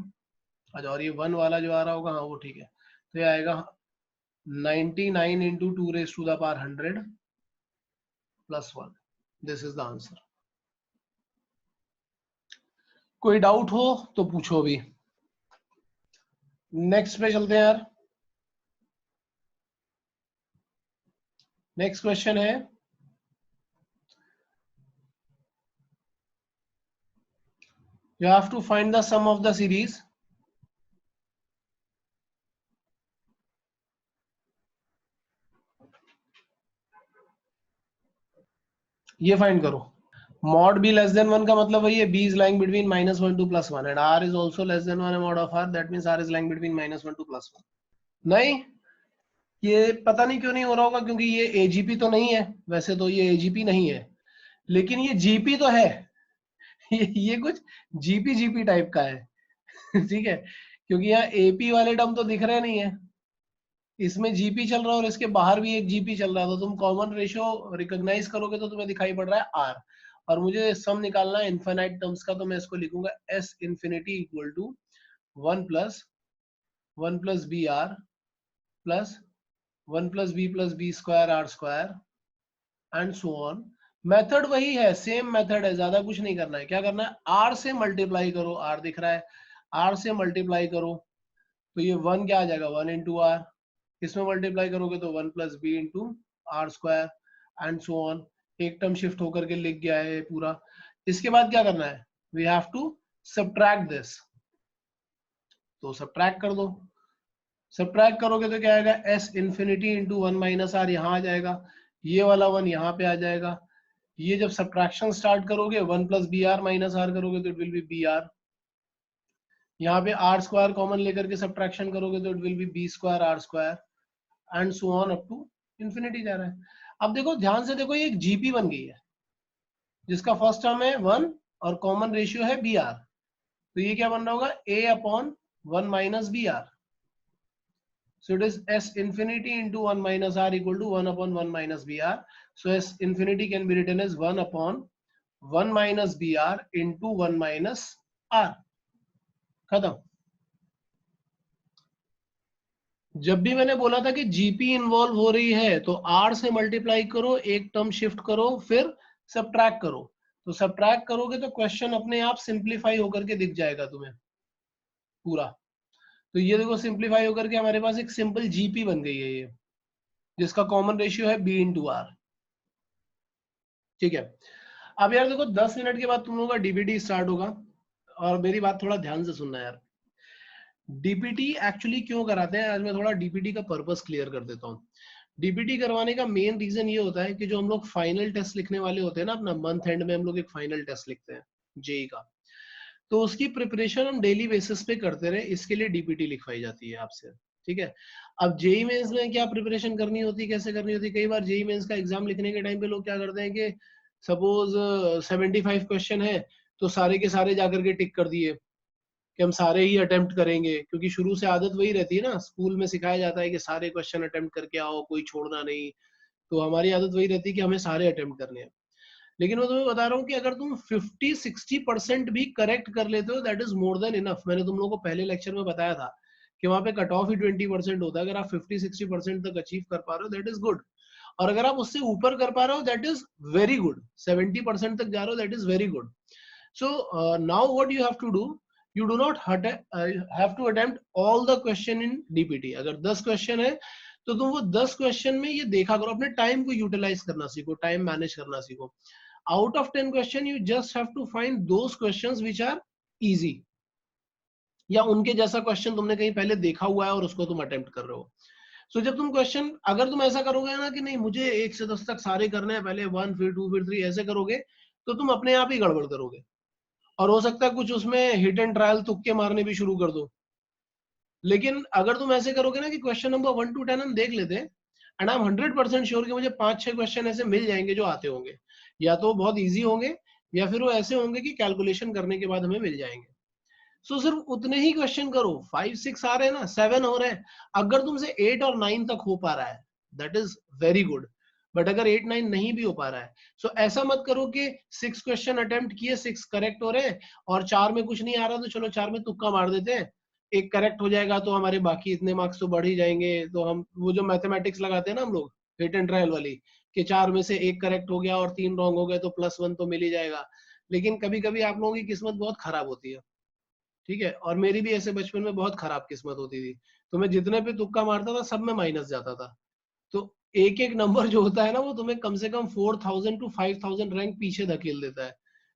अच्छा, और ये 1 वाला जो आ रहा होगा, हाँ वो ठीक है, तो ये आएगा 99 into 2⁻100 plus 1। This is the answer. कोई डाउट हो तो पूछो अभी। नेक्स्ट पे चलते हैं यार। नेक्स्ट क्वेश्चन है, you have to find the sum of the series ये फाइंड करो। mod b less than 1 का मतलब वही है, b is lying between -1 to +1 and r is also less than 1 mod of r, that means r is lying between -1 to +1। नहीं, ये पता नहीं क्यों नहीं हो रहा होगा, क्योंकि ये AGP तो नहीं है, वैसे तो ये AGP नहीं है, लेकिन ये GP तो है। ये कुछ GP टाइप का है। ठीक है, क्योंकि यहाँ AP वाले टर्म तो दिख रहे नहीं है, इसमें GP चल रहा है और इसके बाहर भी एक GP चल रहा है, तो तुम कॉमन रेशियो रिकॉग्नाइज करोगे तो तुम्हें दिखाई पड़ रहा है R, और मुझे सम निकालना है इनफाइनाइट टर्म्स का, तो मैं इसको लिखूंगा S infinity equal to 1 plus BR plus 1 plus B square R square and so on. Method वही है, सेम मेथड है, ज्यादा कुछ नहीं करना है। क्या करना है, R से मल्टीप्लाई करो, R दिख रहा है, R से मल्टीप्लाई करो तो ये 1 क्या आ जाएगा, 1 इंटू R, इसमें मल्टीप्लाई करोगे तो 1 plus B into R square and so on. एक टर्म शिफ्ट होकर के लिख गया है पूरा। इसके बाद क्या करना है, we have to subtract this, तो सब्ट्रैक्ट कर दो। सब्ट्रैक्ट करोगे तो क्या आएगा, S infinity into 1 minus R यहाँ आ जाएगा, ये वाला 1 यहाँ पे आ जाएगा। ये जब सब्ट्रैक्शन स्टार्ट करोगे 1 प्लस BR माइनस R करोगे तो इट विल बी BR। यहाँ पे R स्क्वायर कॉमन लेकर के सब्ट्रैक्शन करोगे तो it will be B square R square and so on up to infinity जा रहा है। अब देखो ध्यान से देखो, ये एक GP बन गई है जिसका फर्स्ट टर्म है 1 और कॉमन रेशियो है BR, तो ये क्या बन रहा होगा, A upon 1 minus BR। So it is S infinity into 1 minus R equal to 1 upon 1 minus BR. So S infinity can be written as 1 upon 1 minus BR into 1 minus R। खत्म। जब भी मैंने बोला था कि GP इन्वॉल्व हो रही है तो R से मल्टीप्लाई करो, एक टर्म शिफ्ट करो, फिर सब्ट्रैक्ट करो। तो सब्ट्रैक्ट करोगे तो क्वेश्चन अपने आप सिंप्लीफाई होकर के दिख जाएगा तुम्हें पूरा। तो ये देखो सिंप्लीफाई होकर के हमारे पास एक सिंपल GP बन गई है ये, जिसका कॉमन रेशियो है B इंटू R। ठीक है, अब यार देखो 10 मिनट के बाद तुम लोगों का DPT स्टार्ट होगा, और मेरी बात थोड़ा ध्यान से सुनना यार। DPT एक्चुअली क्यों कराते हैं, आज मैं थोड़ा DPT का पर्पस क्लियर कर देता हूँ। DPT करवाने का मेन रीजन ये होता है कि जो हम लोग फाइनल टेस्ट लिखने वाले होते हैं ना, अपना मंथ एंड में हम लोग एक फाइनल टेस्ट लिखते हैं JEE का, तो उसकी प्रिपरेशन हम डेली बेसिस पे करते रहे, इसके लिए DPT लिखवाई जाती है आपसे। ठीक है, अब JEE मेंस में क्या प्रिपरेशन करनी होती है, कैसे करनी होती है, कई बार JEE मेंस का एग्जाम लिखने के टाइम पे लोग क्या करते हैं कि सपोज 75 क्वेश्चन है तो सारे के सारे जाकर के टिक कर दिए कि हम सारे ही अटेम्प्ट करेंगे, क्योंकि शुरू से आदत वही रहती है ना, स्कूल में सिखाया जाता है कि सारे क्वेश्चन अटेम्प्ट करके आओ, कोई छोड़ना नहीं, तो हमारी आदत वही रहती है कि हमें सारे अटेम्प्ट करने हैं। लेकिन मैं तुम्हें बता रहा हूँ कि अगर तुम 50-60% भी करेक्ट कर लेते हो, that is more than enough. मैंने तुम लोगों को पहले लेक्चर में बताया था कि वहां पे कट ऑफ ही 20% होता है। अगर आप 50-60% तक अचीव कर पा रहे हो दैट इज गुड, और अगर आप उससे ऊपर कर पा रहे हो दैट इज वेरी गुड। 70% तक जा रहे हो that is very good. So now what you have to do, you do not have to attempt all the question in DPT। अगर 10 क्वेश्चन है तो तुम वो 10 क्वेश्चन में ये देखा करो, अपने टाइम को यूटिलाइज करना सीखो, टाइम मैनेज करना सीखो। Out of 10 question you just have to find those questions which are easy, या उनके जैसा क्वेश्चन तुमने कहीं पहले देखा हुआ है और उसको तुम अटेम्प्ट कर रहे हो। सो जब तुम क्वेश्चन, अगर तुम ऐसा करोगे ना कि नहीं मुझे 1 से 10 तक सारे करने हैं, पहले 1 फिर 2 फिर 3 ऐसे करोगे, तो तुम अपने आप ही गड़बड़ करोगे, और हो सकता है कुछ उसमें हिट एंड ट्रायल तुक्के मारने भी शुरू कर दो। लेकिन अगर तुम ऐसे करोगे ना कि क्वेश्चन नंबर 1 to 10 हम देख लेते हैं, एंड आई एम 100% श्योर कि मुझे 5-6 क्वेश्चन ऐसे मिल जाएंगे जो आते होंगे, या तो बहुत इजी होंगे या फिर वो ऐसे होंगे कि कैलकुलेशन करने के बाद हमें मिल जाएंगे। सो सिर्फ उतने ही क्वेश्चन करो, 5-6 आ रहे हैं ना, 7 हो रहे हैं, अगर तुमसे 8 और 9 तक हो पा रहा है that is very good. But अगर 8 9 नहीं भी हो पा रहा है, सो ऐसा मत करो कि 6 क्वेश्चन अटेम्प्ट किए, 6 करेक्ट हो रहे हैं और 4 में कुछ नहीं आ रहा तो चलो 4 में तुक्का मार देते हैं, एक करेक्ट हो जाएगा तो हमारे बाकी इतने मार्क्स तो बढ़ ही जाएंगे। तो हम वो जो मैथमेटिक्स लगाते हैं ना हम लोग, हिट एंड ट्रायल वाली, कि 4 में से एक करेक्ट हो गया और 3 रॉन्ग हो गए तो +1 तो मिल ही जाएगा। लेकिन कभी कभी आप लोगों की किस्मत बहुत खराब होती है, ठीक है, और मेरी भी ऐसे बचपन में बहुत खराब किस्मत होती थी, तो मैं जितने पे तुक्का मारता था सब में माइनस जाता था। तो एक एक नंबर जो होता है ना वो तुम्हें कम से कम 4000 to 5000 रैंक पीछे धकेल देता है।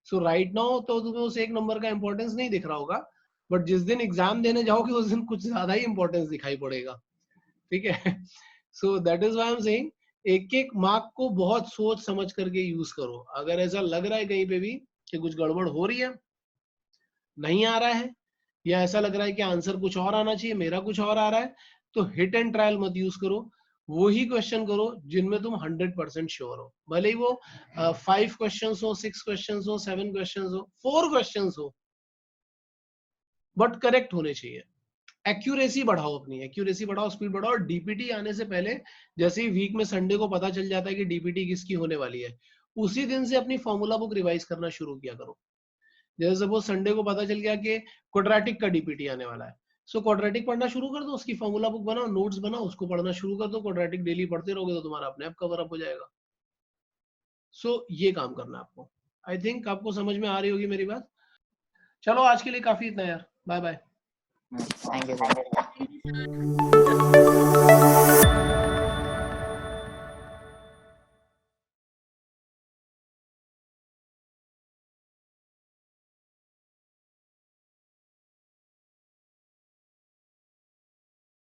सो राइट नाउ तो तुम्हें उस एक नंबर का इंपॉर्टेंस नहीं दिख रहा होगा, बट जिस दिन एग्जाम देने जाओगे उस दिन कुछ ज्यादा ही इंपॉर्टेंस दिखाई पड़ेगा, ठीक है। So that is why I am saying एक एक मार्क को बहुत सोच समझ करके यूज करो। अगर ऐसा लग रहा है कहीं पे भी कि कुछ गड़बड़ हो रही है, नहीं आ रहा है, या ऐसा लग रहा है कि आंसर कुछ और आना चाहिए, मेरा कुछ और आ रहा है, तो हिट एंड ट्रायल मत यूज करो। वो ही क्वेश्चन करो जिनमें तुम 100% श्योर हो, भले ही वो 5 क्वेश्चन हो, 6 क्वेश्चन हो, 7 क्वेश्चन हो, 4 क्वेश्चन हो, बट करेक्ट होने चाहिए। एक्यूरेसी बढ़ाओ, अपनी एक्यूरेसी बढ़ाओ, स्पीड बढ़ाओ। डीपीटी आने से पहले, जैसे ही वीक में संडे को पता चल जाता है कि डीपीटी किसकी होने वाली है, उसी दिन से अपनी फॉर्मूला बुक रिवाइज करना शुरू किया करो। जैसे सपोज संडे को पता चल गया कि क्वाड्रेटिक का डीपीटी आने वाला है, सो क्वाड्रेटिक पढ़ना शुरू कर दो, उसकी फॉर्मूला बुक बनाओ, नोट्स बनाओ, उसको पढ़ना शुरू कर दो। क्वाड्रेटिक डेली पढ़ते रहोगे तो तुम्हारा अपने आप कवर अप हो जाएगा। सो ये काम करना है आपको। आई थिंक आपको समझ में आ रही होगी मेरी बात। चलो आज के लिए काफी इतना यार, bye bye. Thank you. Thank you, sir.